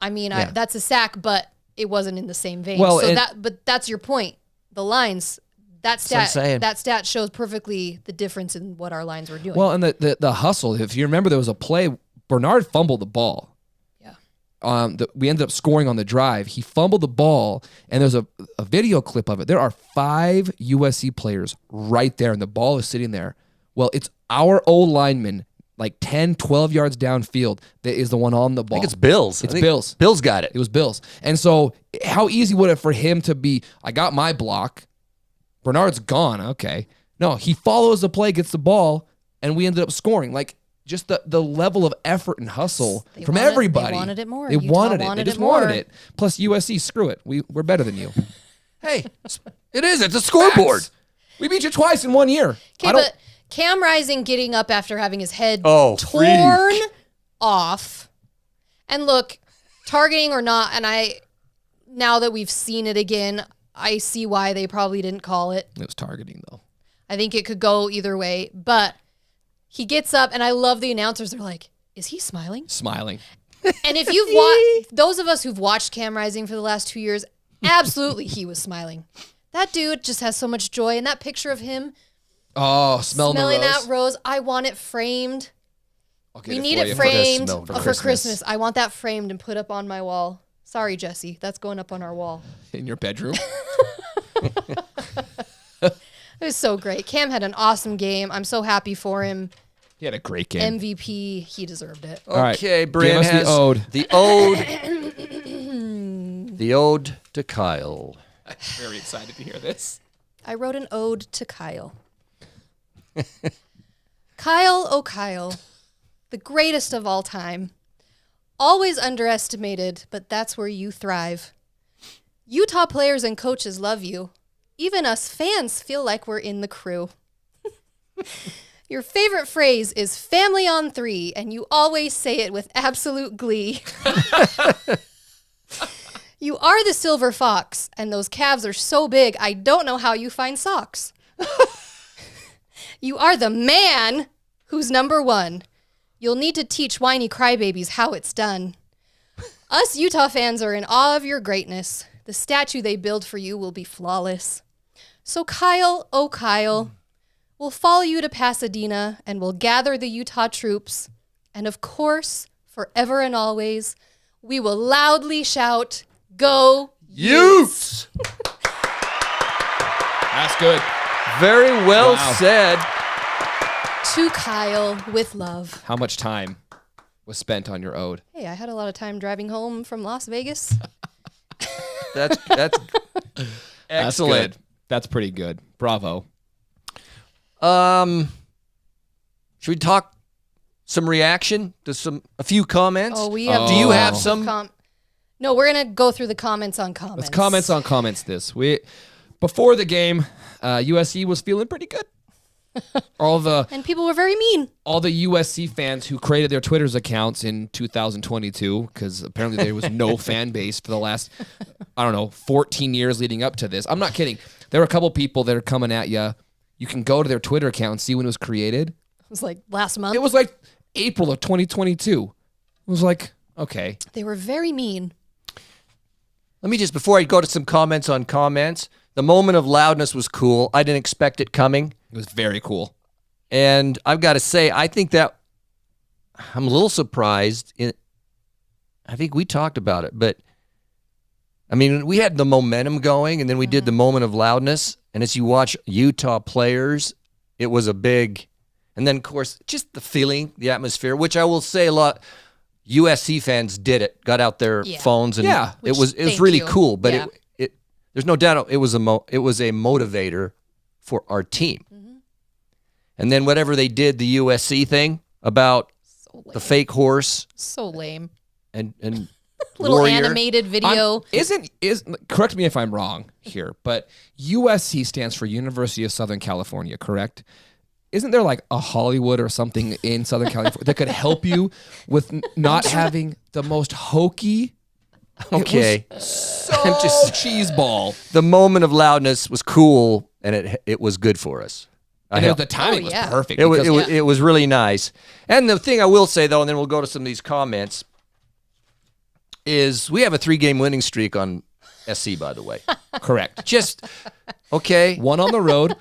I mean, that's a sack, but it wasn't in the same vein. Well, but that's your point. The lines, that what I'm saying. stat shows perfectly the difference in what our lines were doing. Well, and the hustle. If you remember, there was a play. Bernard fumbled the ball. Yeah. We ended up scoring on the drive. He fumbled the ball, and there's a video clip of it. There are 5 USC players right there, and the ball is sitting there. Well, it's our O lineman, like 10, 12 yards downfield, that is the one on the ball. I think it's Bills. It's Bills. Bills got it. It was Bills. And so how easy would it for him to be, I got my block, Bernard's gone, okay. No, he follows the play, gets the ball, and we ended up scoring. Like, just the level of effort and hustle from everybody. They wanted it more. They Utah wanted it. wanted They just it more. wanted it. Plus USC, screw it. We're better than you. Hey, it is. It's a scoreboard. Facts. We beat you twice in 1 year. Okay, but Cam Rising getting up after having his head Oh, torn. off. And look, targeting or not, and now that we've seen it again, I see why they probably didn't call it. It was targeting, though. I think it could go either way. But he gets up, and I love the announcers. They're like, is he smiling? Smiling. And if you've watched, those of us who've watched Cam Rising for the last 2 years, absolutely he was smiling. That dude just has so much joy. And that picture of him Smelling the rose. that rose, I want it framed. Okay, We need it framed for Christmas. I want that framed and put up on my wall. Sorry, Jesse. That's going up on our wall. In your bedroom. It was so great. Cam had an awesome game. I'm so happy for him. He had a great game. MVP. He deserved it. right. Okay, Give Brynn us has the ode. The ode to Kyle. I'm very excited to hear this. I wrote an ode to Kyle. Kyle, oh Kyle, the greatest of all time. Always underestimated, but that's where you thrive. Utah players and coaches love you. Even us fans feel like we're in the crew. Your favorite phrase is family on 3, and you always say it with absolute glee. You are the silver fox, and those calves are so big, I don't know how you find socks. You are the man who's number 1. You'll need to teach whiny crybabies how it's done. Us Utah fans are in awe of your greatness. The statue they build for you will be flawless. So Kyle, oh Kyle, we'll follow you to Pasadena and we'll gather the Utah troops. And of course, forever and always, we will loudly shout, "Go Utes!" That's good. Very well Wow. said. To Kyle with love. How much time was spent on your ode? Hey, I had a lot of time driving home from Las Vegas. That's excellent. That's good. That's pretty good. Bravo. Should we talk some reaction to a few comments? Oh, we have. Do you have some? No, we're gonna go through the comments on comments. Let's comments on comments this. Before the game, USC was feeling pretty good. And people were very mean. All the USC fans who created their Twitter's accounts in 2022, because apparently there was no fan base for the last, 14 years leading up to this. I'm not kidding. There were a couple people that are coming at you. You can go to their Twitter account and see when it was created. It was like last month. It was like April of 2022. It was like, okay. They were very mean. Let me just, before I go to some comments on comments, the moment of loudness was cool. I didn't expect it coming. It was very cool. And I've got to say, I think that I'm a little surprised. I think we talked about it, but I mean, we had the momentum going, and then we did the moment of loudness. And as you watch Utah players, it was a big, and then of course, just the feeling, the atmosphere, which I will say a lot. USC fans did it, got out their phones, and it was really cool. But it there's no doubt it was a motivator for our team. And then whatever they did, the USC thing about the fake horse, so lame, and little Warrior. animated video. Correct me if I'm wrong here, but USC stands for University of Southern California, correct? Isn't there like a Hollywood or something in Southern California that could help you with not having the most hokey? Okay, So cheeseball. The moment of loudness was cool, and it was good for us. And the timing was perfect. It was really nice. And the thing I will say, though, and then we'll go to some of these comments, is we have a 3-game winning streak on SC, by the way. Correct. Just, okay. One on the road,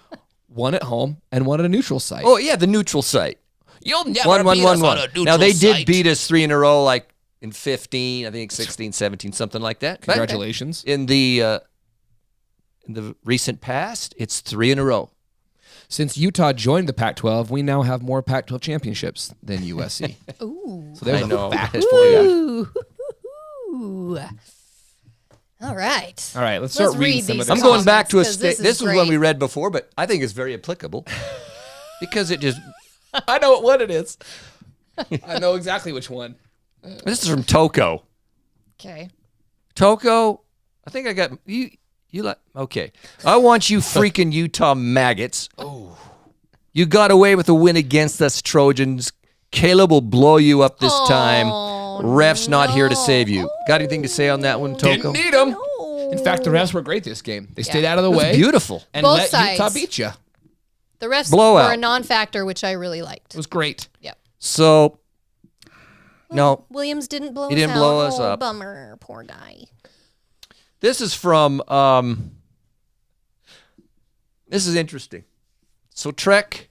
one at home, and one at a neutral site. Oh, yeah, the neutral site. You'll never beat us on a neutral Now, they did site. beat us 3 in a row, like in 15, I think 16, 17, something like that. Congratulations. But in the recent past, it's 3 in a row. Since Utah joined the Pac-12, we now have more Pac-12 championships than USC. Ooh. So there's I know. a fact for you. Ooh. All right. All right, let's start reading read some of these. this. I'm going back to a Comments, 'cause state. this is This was one we great. read before, but I think it's very applicable because it just. I know what it is. I know exactly which one. This is from Toko. Okay. Toko, I think I got you. You like okay? I want you freaking Utah maggots. Oh, you got away with a win against us Trojans. Caleb will blow you up this time. Oh, Ref's not here to no. save you. Got anything to say on that one, Toko? Didn't need them. No. In fact, the refs were great this game. They stayed out of the It was way beautiful. and Both let sides. Utah beat you. It The refs Blowout. were a non-factor, which I really liked. was great. Yep. So, no. Williams didn't blow He us didn't out. blow us Oh, up. Bummer. Poor guy. This is from, this is interesting. So, Trek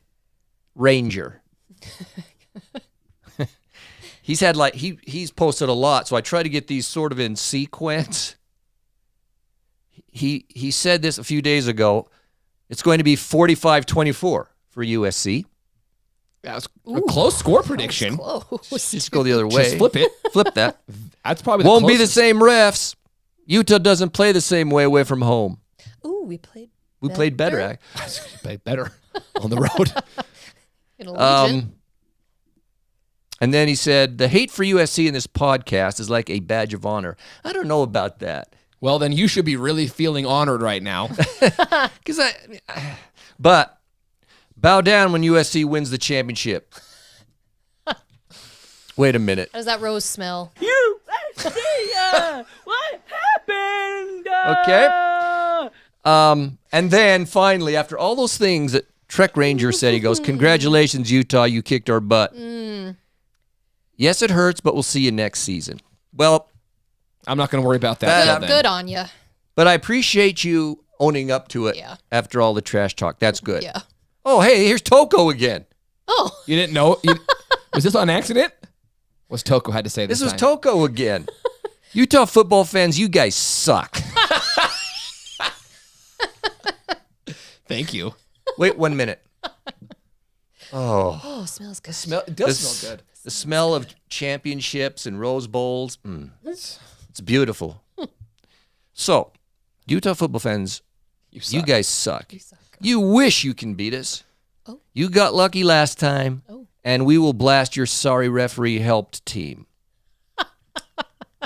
Ranger. He's had he's posted a lot, so I try to get these sort of in sequence. He said this a few days ago. It's going to be 45-24 for USC. That was a close score prediction. Close. Just go the other way. Just flip it. Flip that. That's probably the Won't be the closest. same refs. Utah doesn't play the same way away from home. Ooh, we played. We played better. Played better on the road. In Allegiant. And then he said, the hate for USC in this podcast is like a badge of honor. I don't know about that. Well, then you should be really feeling honored right now. But bow down when USC wins the championship. Wait a minute. How does that rose smell? USC, what happened? Okay. And then finally, after all those things that Trek Ranger said, he goes, congratulations, Utah, you kicked our butt. Yes, it hurts, but we'll see you next season. Well, I'm not going to worry about that. That- till then. Good on you. but I appreciate you owning up to it Yeah. after all the trash talk. That's good. Yeah. Oh, hey, here's Toko again. Oh, You didn't know? Was this on accident? What's Toko had to say this This was time? Toko again. Utah football fans, you guys suck. Thank you. Wait 1 minute. oh, smells good. It does smell good. The smell of championships and Rose Bowls. It's beautiful. So, Utah football fans, You you suck. guys suck. You suck. You wish you can beat us. Oh. You got lucky last time, Oh. and we will blast your sorry referee helped team.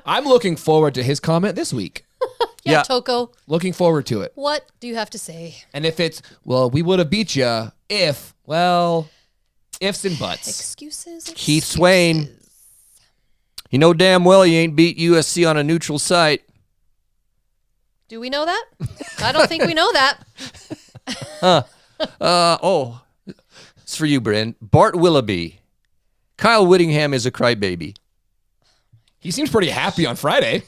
I'm looking forward to his comment this week. Yeah, Yeah. Toko, Looking forward to it. what do you have to say? And if it's, well, we would have beat you if, well, ifs and buts. Excuses? Keith Swain. You know damn well you ain't beat USC on a neutral site. Do we know that? I don't think we know that. It's for you, Brynn. Bart Willoughby. Kyle Whittingham is a crybaby. He seems pretty happy on Friday.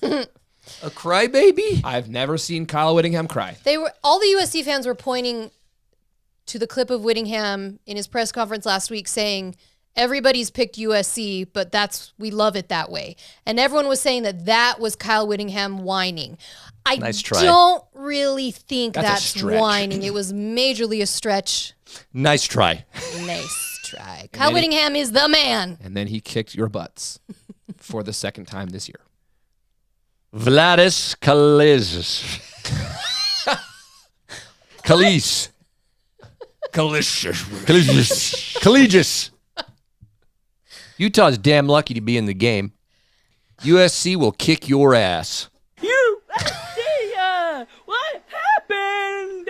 A crybaby? I've never seen Kyle Whittingham cry. All the USC fans were pointing to the clip of Whittingham in his press conference last week saying, everybody's picked USC, but we love it that way. And everyone was saying that was Kyle Whittingham whining. I Nice try. don't really think That's a that's stretch. whining. It was majorly a stretch. Nice try. Nice try. Kyle Whittingham is the man. And then he kicked your butts for the second time this year. Vladis Kalizis. Kalis. Collegius. Utah's damn lucky to be in the game. USC will kick your ass. USC, what happened?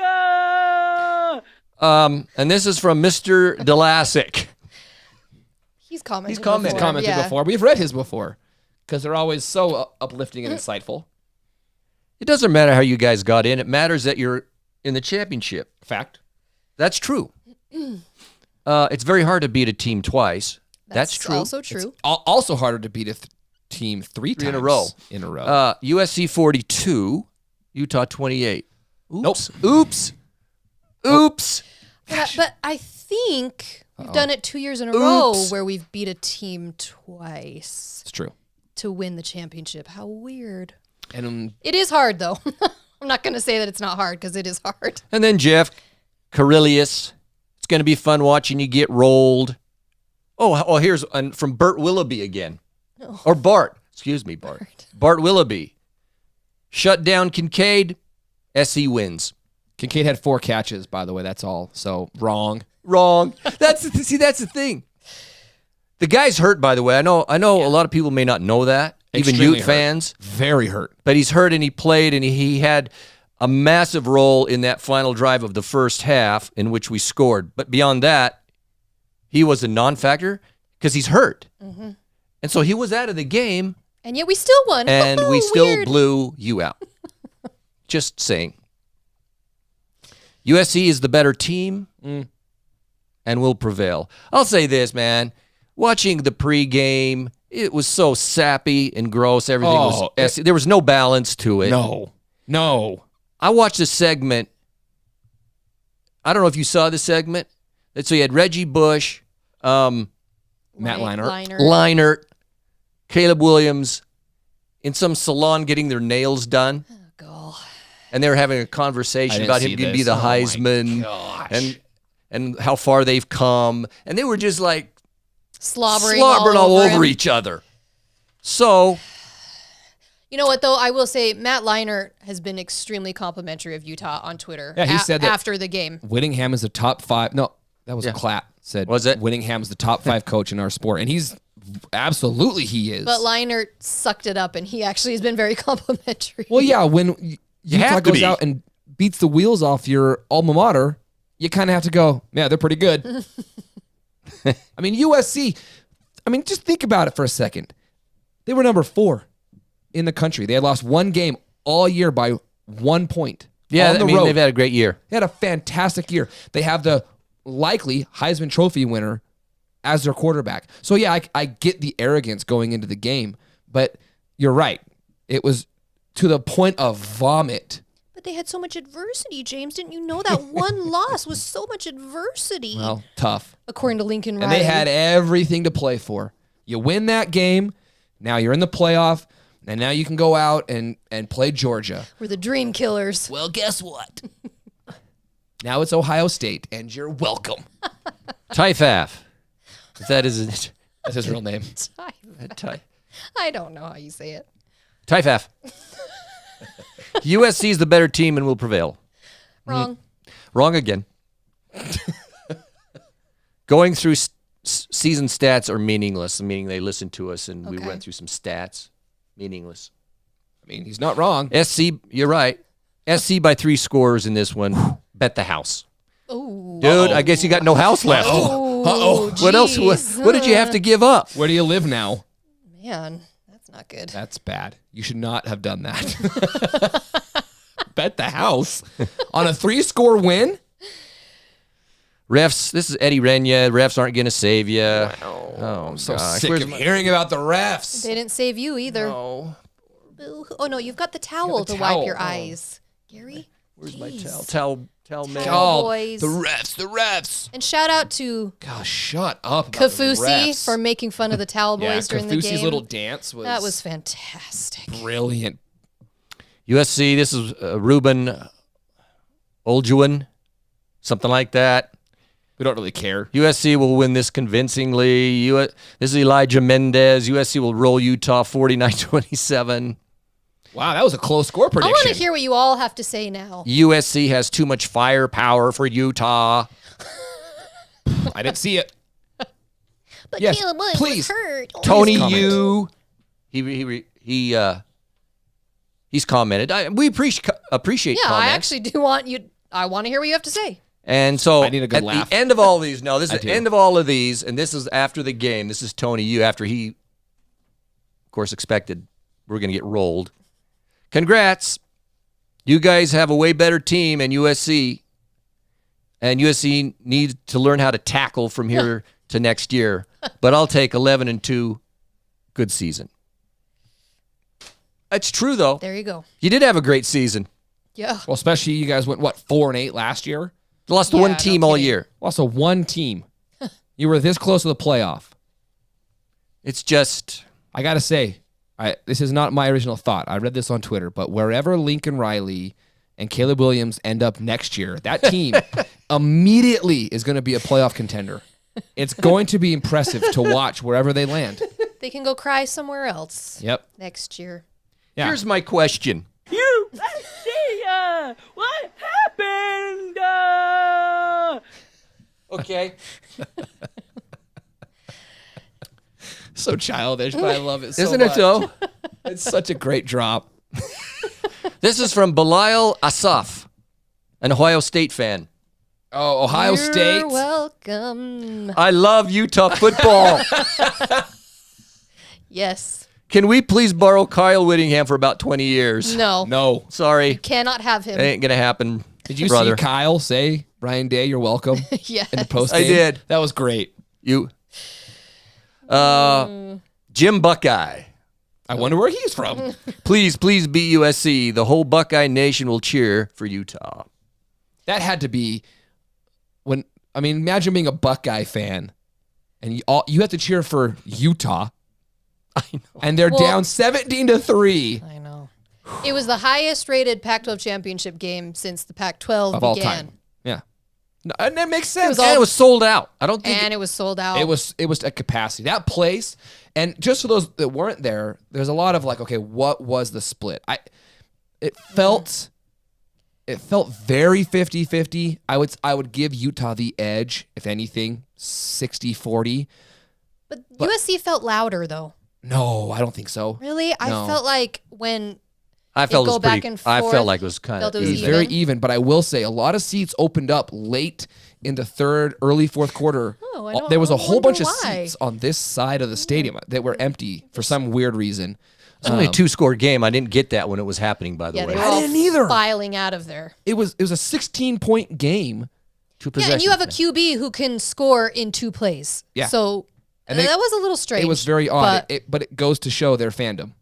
And this is from Mr. Delasic. He's commented. Commented Yeah. before. We've read his before because they're always so uplifting and insightful. It doesn't matter how you guys got in. It matters that you're in the championship. Fact. That's true. It's very hard to beat a team twice. That's true. Also true. Also harder to beat a team three times in a row. USC 42, Utah 28. Oops. Nope. Oops. But I think we've done it 2 years in a Oops. row where we've beat a team twice It's true. to win the championship. How weird. And It is hard, though. I'm not going to say that it's not hard because it is hard. And then Jeff Carilius. It's going to be fun watching you get rolled. Oh, here's from Bert Willoughby again. Oh. Or Bart. Excuse me, Bart. Bart Willoughby. Shut down Kincaid. SE wins. Kincaid had 4 catches, by the way. That's all. So wrong. Wrong. That's the thing. The guy's hurt, by the way. I know. A lot of people may not know that, even Extremely Ute hurt. fans. Very hurt. But he's hurt and he played and he had a massive role in that final drive of the first half in which we scored. But beyond that, he was a non-factor because he's hurt. And so he was out of the game, And yet we still won. and we still Weird. blew you out. Just saying. USC is the better team and will prevail. I'll say this, man. Watching the pregame, it was so sappy and gross. Everything was there was no balance to it. No. I watched a segment. I don't know if you saw the segment. So you had Reggie Bush, Matt Leinart. Leinart, Caleb Williams in some salon getting their nails done. Oh, God. And they were having a conversation about him going to be the Heisman and how far they've come. And they were just like Slobbering all over him. each other. So, You know what, though? I will say Matt Leinart has been extremely complimentary of Utah on Twitter. Yeah, he said that after the game. Whittingham is a top 5. No, that was a clap. Said Was it? Whittingham's the top 5 coach in our sport, and he's absolutely he is. But Leinart sucked it up, and he actually has been very complimentary. Well, yeah, when Utah have to goes be. out and beats the wheels off your alma mater, you kind of have to go, yeah, they're pretty good. I mean, USC, just think about it for a second. They were number 4 in the country. They had lost one game all year by 1 point. yeah, on the road. they've had a great year. They had a fantastic year. They have the likely Heisman Trophy winner as their quarterback. So, yeah, I get the arrogance going into the game, but you're right. It was to the point of vomit. But they had so much adversity, James. Didn't you know that one loss was so much adversity? Well, tough. According to Lincoln Riley. And they had everything to play for. You win that game, now you're in the playoff, and now you can go out and play Georgia. We're the dream killers. Well, guess what? Now it's Ohio State, and you're welcome. Tyfaf. That is That's his real name. I don't know how you say it. Tyfaf. USC is the better team and will prevail. Wrong. Wrong again. Going through season stats are meaningless, meaning they listened to us and we Okay. went through some stats. Meaningless. I mean, he's not wrong. SC, you're right. SC by 3 scores in this one. Bet the house. Oh. Dude, I guess you got no house left. Oh, What else? What did you have to give up? Where do you live now? Man, that's not good. That's bad. You should not have done that. Bet the house on a 3-score win. Refs, this is Eddie Renya. Refs aren't going to save you. Oh, I'm so gosh. sick Where's of my- hearing about the refs. They didn't save you either. No. Boo. Oh, no, you've got the towel the to towel. wipe your Oh. eyes. Gary? Where's my Jeez. towel? Tell me. Towel. Oh, boys. the refs. And shout out to Gosh, shut up. about the Kafusi refs. for making fun of the towel yeah, boys during the Kafusi's game. little dance was That was fantastic. brilliant. USC, this is Ruben Oljuan, something like that. We don't really care. USC will win this convincingly. This is Elijah Mendez. USC will roll Utah 49-27. Wow, that was a close score I prediction. want to hear what you all have to say now. USC has too much firepower for Utah. I didn't see it. But Yes, Caleb Williams please. was hurt. Oh, Tony comment. Yu, he's commented. We appreciate yeah, comments. I actually do want you. I want to hear what you have to say. And so I need a good at laugh. the end of all these, no, this I is the do. end of all of these, and this is after the game. This is Tony Yu after he, of course, expected we're going to get rolled. Congrats. You guys have a way better team in USC, and USC needs to learn how to tackle from here to next year. But I'll take 11-2. Good season. It's true, though. There you go. You did have a great season. Yeah. Well, especially you guys went, 4-8 last year? Lost to Yeah, one no team all kidding. year. Also, one team. You were this close to the playoff. It's just... I got to say, this is not my original thought. I read this on Twitter, but wherever Lincoln Riley and Caleb Williams end up next year, that team immediately is going to be a playoff contender. It's going to be impressive to watch wherever they land. They can go cry somewhere else Yep. next year. Yeah. Here's my question. USC, what happened? Okay. So childish, but I love it so Isn't much. it, though? It's such a great drop. This is from Belial Asaf, an Ohio State fan. Oh, Ohio You're State. welcome. I love Utah football. Yes. Can we please borrow Kyle Whittingham for about 20 years? No. No. Sorry. Cannot have him. It ain't going to happen. Did you brother. see Kyle say, Ryan Day, you're welcome? Yes. In the post I did. That was great. You. Jim Buckeye. I wonder where he's from. Please beat USC. The whole Buckeye Nation will cheer for Utah. That had to be imagine being a Buckeye fan and you have to cheer for Utah. I know. And they're Well- down 17-3 I know. It was the highest rated Pac-12 championship game since the Pac-12 of began. all time. Yeah. No, and that makes sense. And it was sold out. I don't think And it was sold out. It was at capacity. That place, and just for those that weren't there, there's a lot of like, okay, what was the split? It felt very 50-50. I would give Utah the edge, if anything, 60-40. But USC felt louder, though. No, I don't think so. Really? I No. felt like when I felt go it was back pretty. and I forth, felt like it was kind felt of it was It was even. very even? even, but I will say a lot of seats opened up late in the third, early fourth quarter. Oh, I don't- There was a I whole wonder bunch of why. seats on this side of the stadium that were empty for some weird reason. It's only a 2-score game. I didn't get that when it was happening. By the yeah, way, they were all didn't either. filing out of there. It was a 16-point game. Two Yeah, possessions. and you have a QB who can score in 2 plays. Yeah. So And they- that was a little strange. It was very odd, But but it goes to show their fandom.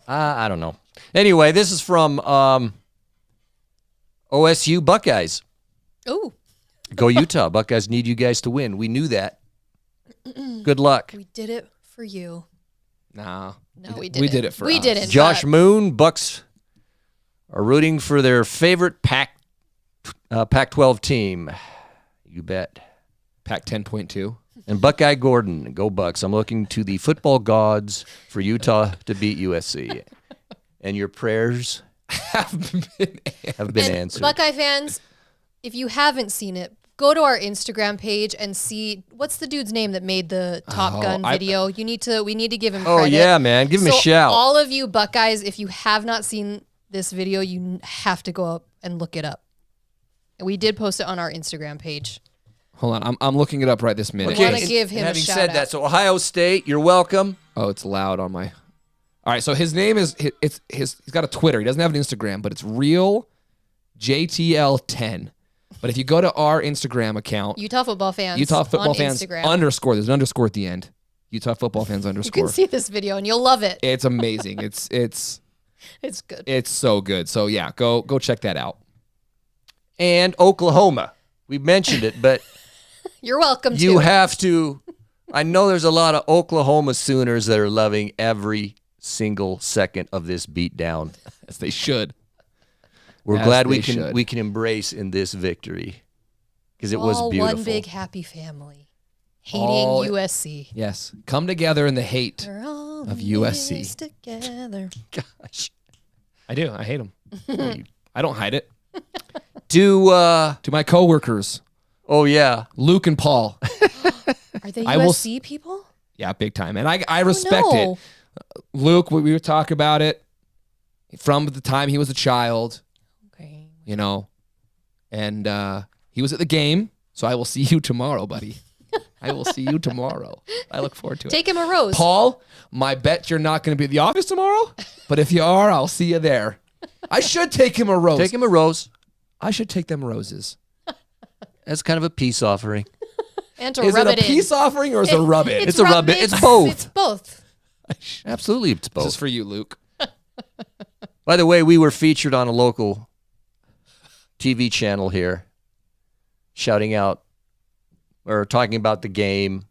I don't know. Anyway, this is from OSU Buckeyes. ooh, Go Utah. Buckeyes need you guys to win. We knew that. Good luck. we did it for you. Nah. No, we We didn't. did it for We us. didn't. Josh but Moon, Bucks are rooting for their favorite Pac-12 team. You bet. Pack 10.2. And Buckeye Gordon, go Bucks. I'm looking to the football gods for Utah to beat USC. And your prayers have been and answered. Buckeye fans, if you haven't seen it, go to our Instagram page and see what's the dude's name that made the Top Gun video. We need to give him Oh, credit. yeah, man. Give him a So shout. all of you Buckeyes, if you have not seen this video, you have to go up and look it up. And we did post it on our Instagram page. Hold on. I'm looking it up right this minute. Okay. wanna give him a having shout said out. that, so Ohio State, you're welcome. Oh, it's loud on my. All right, so his name is he's got a Twitter. He doesn't have an Instagram, but it's real JTL10. But if you go to our Instagram account, Utah football fans. Utah football on fans Instagram. _. There's an underscore at the end. Utah football fans You underscore. can see this video and you'll love it. It's amazing. It's good. it's so good. So yeah, go check that out. And Oklahoma. We mentioned it, but You're welcome you to. have to. I know there's a lot of Oklahoma Sooners that are loving every single second of this beatdown. As they should. We're As glad they should. we can embrace in this victory because it was All beautiful. one big happy family. Hating All- USC. Yes. Come together in the hate We're all of in USC. this together. Gosh. I do. I hate them. I don't hide it. To To my coworkers, oh yeah, Luke and Paul. Are they I will USC people? Yeah, big time. And I respect no. it. Luke, we were talking about it from the time he was a child, Okay. you know, and he was at the game. So I will see you tomorrow, buddy. I will see you tomorrow. I look forward to it. Take him a rose. Paul, my bet you're not going to be at the office tomorrow, but if you are, I'll see you there. I should take him a rose. take him a rose. I should take them roses. That's kind of a peace offering. And to Is rub it a it in. peace offering or is it a rub in? It's a rub in. It's both. It's both. Absolutely, it's This both. is for you, Luke. By the way, we were featured on a local TV channel here, shouting out or talking about the game,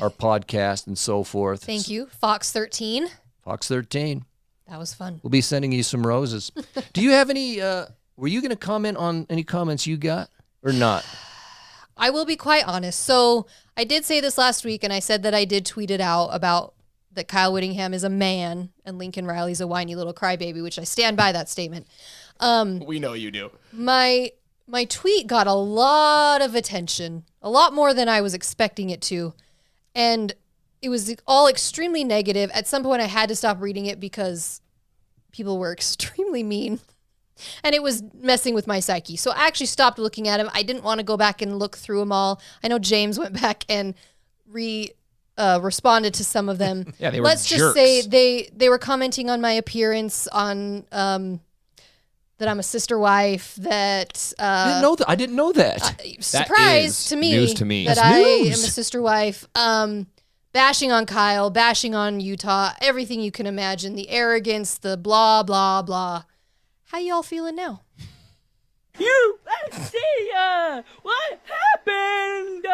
our podcast, and so forth. Thank you. Fox 13. Fox 13. That was fun. We'll be sending you some roses. Do you have any? Were you going to comment on any comments you got or not? I will be quite honest. So I did say this last week, and I said that I did tweet it out about that Kyle Whittingham is a man and Lincoln Riley's a whiny little crybaby, which I stand by that statement. We know you do. My tweet got a lot of attention, a lot more than I was expecting it to. And it was all extremely negative. At some point, I had to stop reading it because people were extremely mean. And it was messing with my psyche. So I actually stopped looking at them. I didn't want to go back and look through them all. I know James went back and responded to some of them. Yeah, they were Let's just jerks. say they were commenting on my appearance, on that I'm a sister wife, that I didn't know that. surprise is to me, news to me. that That's I news. am a sister wife. Bashing on Kyle, bashing on Utah, everything you can imagine, the arrogance, the blah, blah, blah. How y'all feeling now? USC, what happened?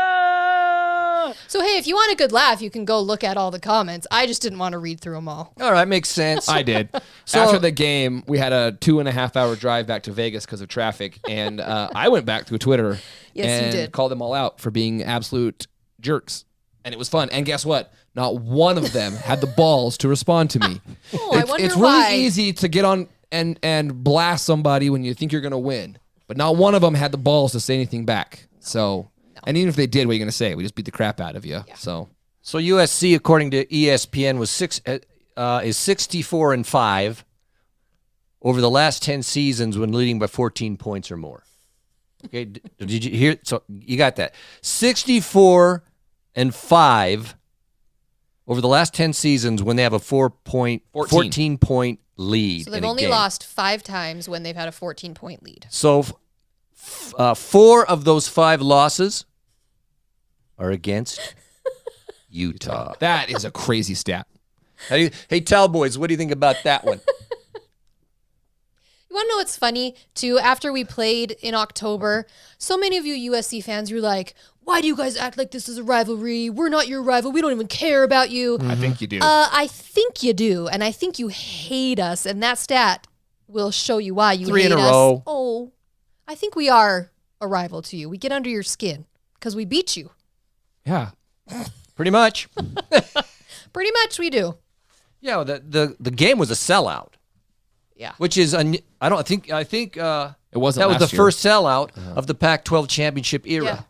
So, hey, if you want a good laugh, you can go look at all the comments. I just didn't want to read through them all. All right, makes sense. I did. After the game, we had a 2.5-hour drive back to Vegas because of traffic, and I went back to Twitter Yes, you and did. called them all out for being absolute jerks. And it was fun. And guess what? Not one of them had the balls to respond to me. Oh, I wonder it's why. really easy to get on and blast somebody when you think you're going to win. But not one of them had the balls to say anything back. So, and even if they did, what are you going to say? We just beat the crap out of you. Yeah. So USC, according to ESPN, is 64-5 over the last 10 seasons when leading by 14 points or more. Okay, did you hear? So you got that. 64-5 over the last 10 seasons when they have a 14-point lead. So they've in a only game. lost 5 times when they've had a 14-point lead. So 4 of those 5 losses are against Utah. that is a crazy stat. Hey, Talboys, what do you think about that one? You want to know what's funny, too? After we played in October, so many of you USC fans were like, why do you guys act like this is a rivalry? We're not your rival. We don't even care about you. I think you do. I think you do, and I think you hate us, and that stat will show you why you 3 hate in a us. row. Oh, I think we are a rival to you. We get under your skin because we beat you. Yeah. Pretty much. Pretty much we do. Yeah, the game was a sellout. Yeah. Which is I think It wasn't that was last the year. first sellout of the Pac-12 Championship era. Yeah.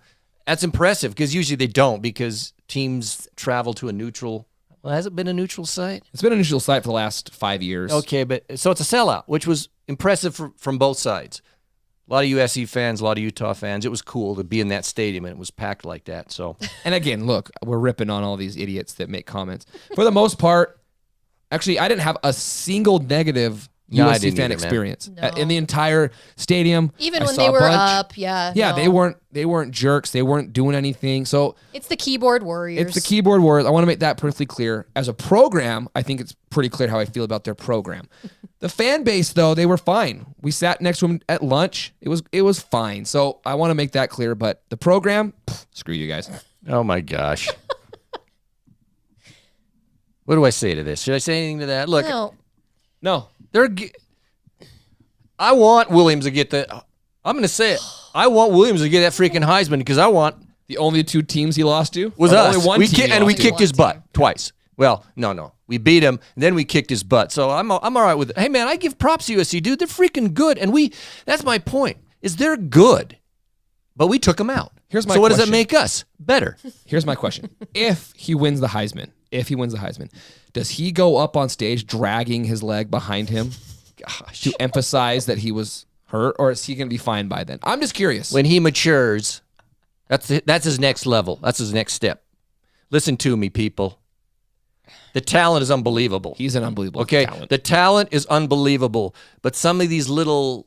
That's impressive because usually they don't because teams travel to a neutral. Well, has it been a neutral site? It's been a neutral site for the last 5 years. Okay, but so it's a sellout, which was impressive from both sides. A lot of USC fans, a lot of Utah fans. It was cool to be in that stadium and it was packed like that. So, And again, look, we're ripping on all these idiots that make comments. For the most part, actually, I didn't have a single negative No, I USC didn't fan either, man. experience No. In the entire stadium. Even I when saw they a were bunch. up, yeah. Yeah, no. they weren't jerks. They weren't doing anything. So It's the keyboard warriors. it's the keyboard warriors. I want to make that perfectly clear. As a program, I think it's pretty clear how I feel about their program. The fan base, though, they were fine. We sat next to them at lunch. It was fine. So I want to make that clear. But the program, screw you guys. oh my gosh. What do I say to this? Should I say anything to that? Look, No. No. I want Williams to get the. I'm going to say it. I want Williams to get that freaking Heisman because I want The only 2 teams he lost to was Or us. Only one we team he and we lost to. kicked his butt twice. Well, no. We beat him, and then we kicked his butt. So I'm all right with it. Hey, man, I give props to USC, dude. They're freaking good. And that's my point, is they're good. But we took them out. Here's my So what does that question. make us? Better. Here's my question. If he wins the Heisman, does he go up on stage dragging his leg behind him to emphasize that he was hurt, or is he going to be fine by then? I'm just curious. When he matures, that's his next level. That's his next step. Listen to me, people. The talent is unbelievable. He's an unbelievable Okay, talent. the talent is unbelievable, but some of these little,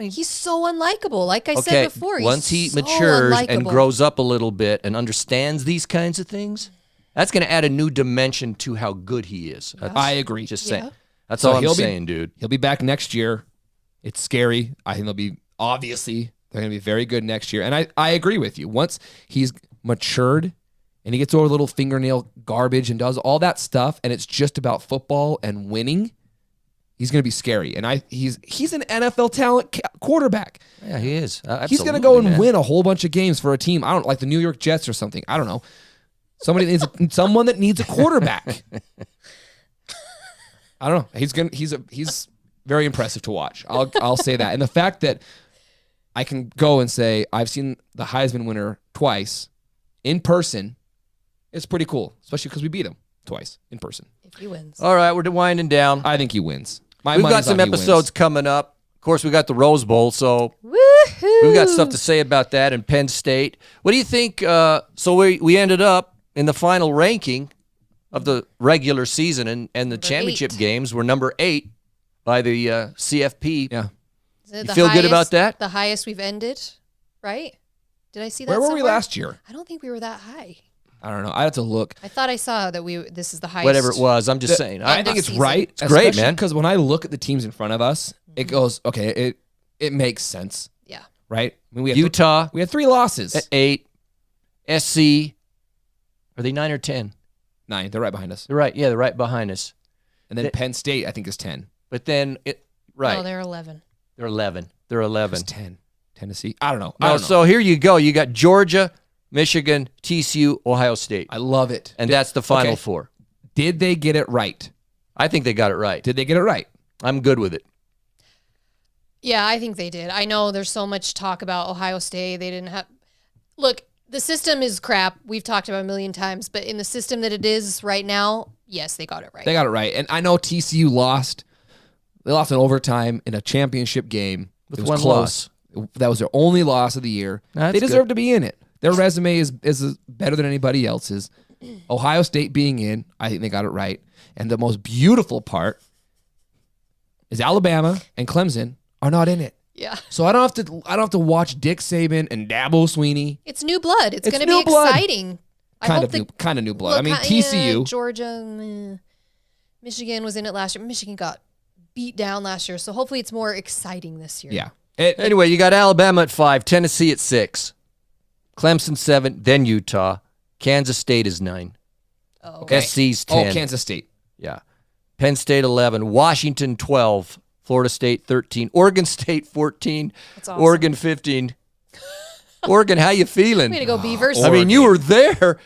He's so unlikable. Like I okay, said before, he's once he so matures and unlikable. grows up a little bit and understands these kinds of things, that's going to add a new dimension to how good he is. I agree. Just saying. Yeah. That's So all I'm he'll be- saying, dude. He'll be back next year. It's scary. I think they're going to be very good next year. And I agree with you. Once he's matured and he gets over little fingernail garbage and does all that stuff, and it's just about football and winning, he's going to be scary. And he's an NFL talent quarterback. Yeah, he is. He's going to go and Absolutely, man. win a whole bunch of games for a team. I don't like the New York Jets or something. I don't know. Someone that needs a quarterback. I don't know. He's very impressive to watch. I'll say that. And the fact that I can go and say I've seen the Heisman winner twice in person is pretty cool, especially because we beat him twice in person. If he wins. All right, we're winding down. I think he wins. We've got some episodes coming up. Of course, we got the Rose Bowl, so Woohoo! we've got stuff to say about that in Penn State. What do you think? So we ended up in the final ranking of the regular season and the championship 8. games. We're number 8 by the CFP. Yeah. Is it You the feel good about highest- that? The highest we've ended, right? Did I see that Where were we somewhere? last year? I don't think we were that high. I don't know. I have to look. I thought I saw that this is the highest. Whatever it was, I'm just saying. I think it's season. right. It's great, man. Because when I look at the teams in front of us, it goes, okay, it makes sense, Yeah. right? I mean, we had Utah we had 3 losses. at 8, SC, are they 9 or 10? 9. They're right behind us. They're right. Yeah, they're right behind us. And then Penn State, I think, is 10. But then right, No, they're 11. they're 11. They're 11. It's 10. Tennessee. I don't know. No, so here you go. You got Georgia, Michigan, TCU, Ohio State. I love it. And that's the final okay. 4. Did they get it right? I think they got it right. Did they get it right? I'm good with it. Yeah, I think they did. I know there's so much talk about Ohio State. They didn't have. Look, the system is crap. We've talked about it a million times, but in the system that it is right now, yes, they got it right. They got it right. And I know TCU lost. They lost in overtime in a championship game. With it was one close. That was their only loss of the year. That's they deserve good. to be in it. Their resume is better than anybody else's. Ohio State being in, I think they got it right. And the most beautiful part is Alabama and Clemson are not in it. Yeah. So I don't have to watch Dick Saban and Dabo Sweeney. It's new blood. It's going to new be blood. exciting. Kind of new blood. I mean, TCU. Georgia, Michigan was in it last year. Michigan got beat down last year, so hopefully it's more exciting this year. Yeah. Anyway, you got Alabama at 5, Tennessee at 6, Clemson 7, then Utah. Kansas State is 9. Oh, Okay. SC's 10. Oh, Kansas State. Yeah. Penn State 11, Washington 12, Florida State 13, Oregon State 14, That's awesome. Oregon 15. Oregon, how you feeling? Way to go, Beavers. I mean, you were there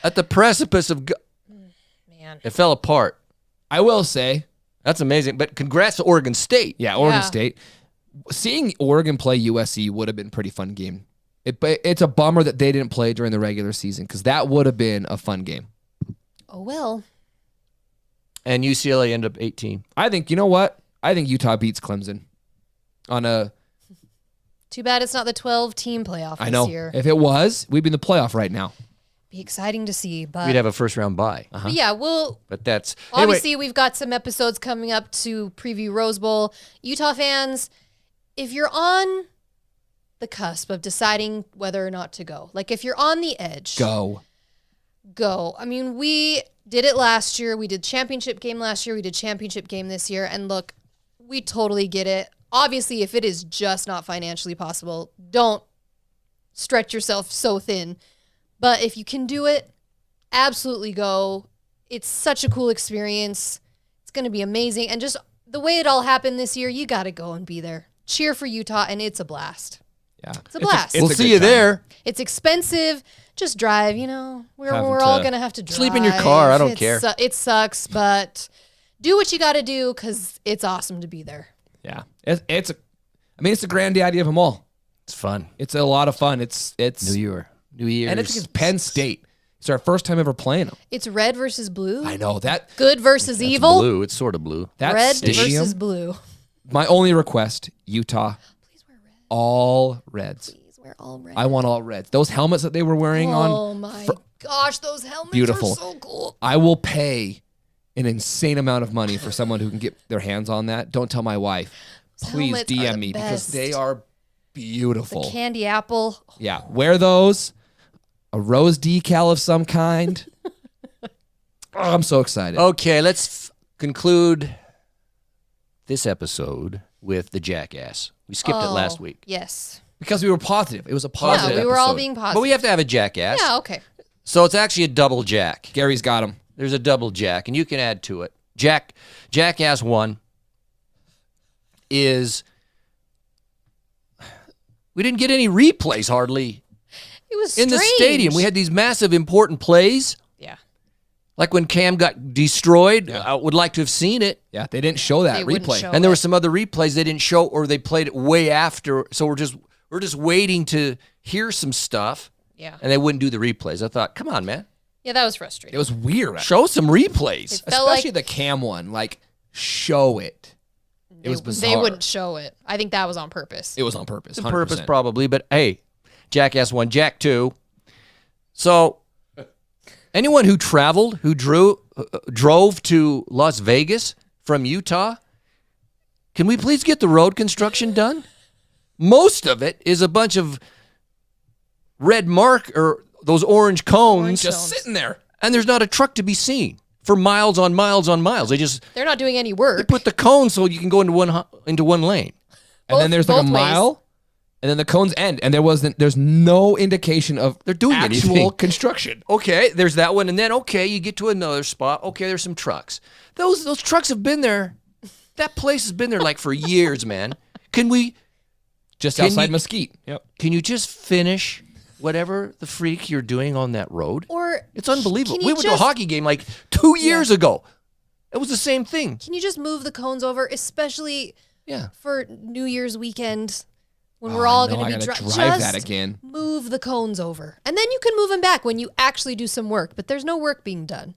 at the precipice of. Man. It fell apart. I will say, That's amazing. But congrats to Oregon State. yeah, Oregon Yeah. State. Seeing Oregon play USC would have been a pretty fun game. But it's a bummer that they didn't play during the regular season because that would have been a fun game. Oh, well. And UCLA ended up 18. I think, you know what? I think Utah beats Clemson on a. Too bad it's not the 12-team playoff I know. this year. If it was, we'd be in the playoff right now. Be exciting to see. But, We'd have a first round bye. but yeah, we'll But that's. Anyway, obviously we've got some episodes coming up to preview Rose Bowl. Utah fans, if you're on the cusp of deciding whether or not to go, like if you're on the edge, Go. I mean, we did it last year. We did championship game last year. We did championship game this year. And look, we totally get it. Obviously, if it is just not financially possible, don't stretch yourself so thin. But if you can do it, absolutely go. It's such a cool experience. It's going to be amazing. And just the way it all happened this year, you got to go and be there. Cheer for Utah, and it's a blast. Yeah. It's a blast. we'll a see good you time. there. It's expensive. Just drive, you know. We're Having all to going to have to drive. sleep in your car. I don't care. It sucks, but do what you got to do because it's awesome to be there. Yeah. It's a granddaddy of them all. It's fun. It's a lot of fun. It's New Year's. and it's against Penn State. It's our first time ever playing them. It's red versus blue. I know that. Good versus It's evil. blue. It's sort of blue. That Red stadium. versus blue. My only request, Utah, Please wear red. all reds. Please wear all red. I want all reds. Those helmets that they were wearing on. Oh my gosh, those helmets Beautiful. are so cool. I will pay an insane amount of money for someone who can get their hands on that. Don't tell my wife. Those Please helmets are DM the me because best. they are beautiful. The candy apple. Yeah, wear those. A rose decal of some kind. Oh, I'm so excited. Okay, let's conclude this episode with the Jackass. We skipped it last week. Yes. Because we were positive. It was a positive Yeah, we were all episode. being But positive. we have to have a Jackass. Yeah, okay. So it's actually a double Jack. Gary's got him. There's a double Jack, and you can add to it. Jackass 1 is... We didn't get any replays hardly It was in the strange. stadium. We had these massive important plays. Yeah. Like when Cam got destroyed, I would like to have seen it. Yeah, they didn't show that They wouldn't replay. show And there it. were some other replays they didn't show, or they played it way after. So we're just waiting to hear some stuff, Yeah. and they wouldn't do the replays. I thought, come on, man, Yeah, that was frustrating. It was weird. show some replays. It felt Especially like the Cam one. Like, show it. It was They bizarre. wouldn't show it. I think that was on purpose. It was on purpose. On purpose 100%. probably, but hey, Jackass 1, Jack 2. So anyone who traveled, who drove to Las Vegas from Utah, can we please get the road construction done? Most of it is a bunch of red mark or those orange cones, Just sitting there. and there's not a truck to be seen for miles on miles on miles. They're not doing any work. They put the cones so you can go into one lane. And then there's like a both ways. mile, and then the cones end, and there's no indication of They're doing actual anything. construction. Okay, there's that one, and then okay, you get to another spot. Okay, there's some trucks. Those trucks have been there. That place has been there like for years, man. Can Just Can outside you- Mesquite. Yep. you just finish whatever the freak you're doing on that road? Or It's unbelievable. can We you went to a just- hockey game like 2 years ago. It was the same thing. Can you just move the cones over, especially Yeah. for New Year's weekend when Oh, we're all I know, going to I be gotta just drive that again. Move the cones over, and then you can move them back when you actually do some work. But there's no work being done.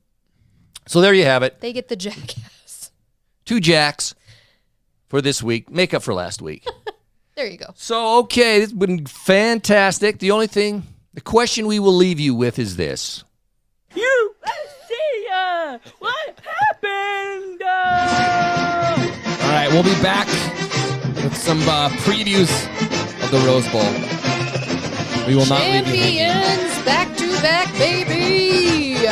So there you have it. They get the jackass. 2 jacks for this week. Make up for last week. There you go. So, okay, this has been fantastic. The question we will leave you with is this. USC, what happened? All right, we'll be back with some previews of the Rose Bowl. We will not leave you hanging. Champions, back to back, baby.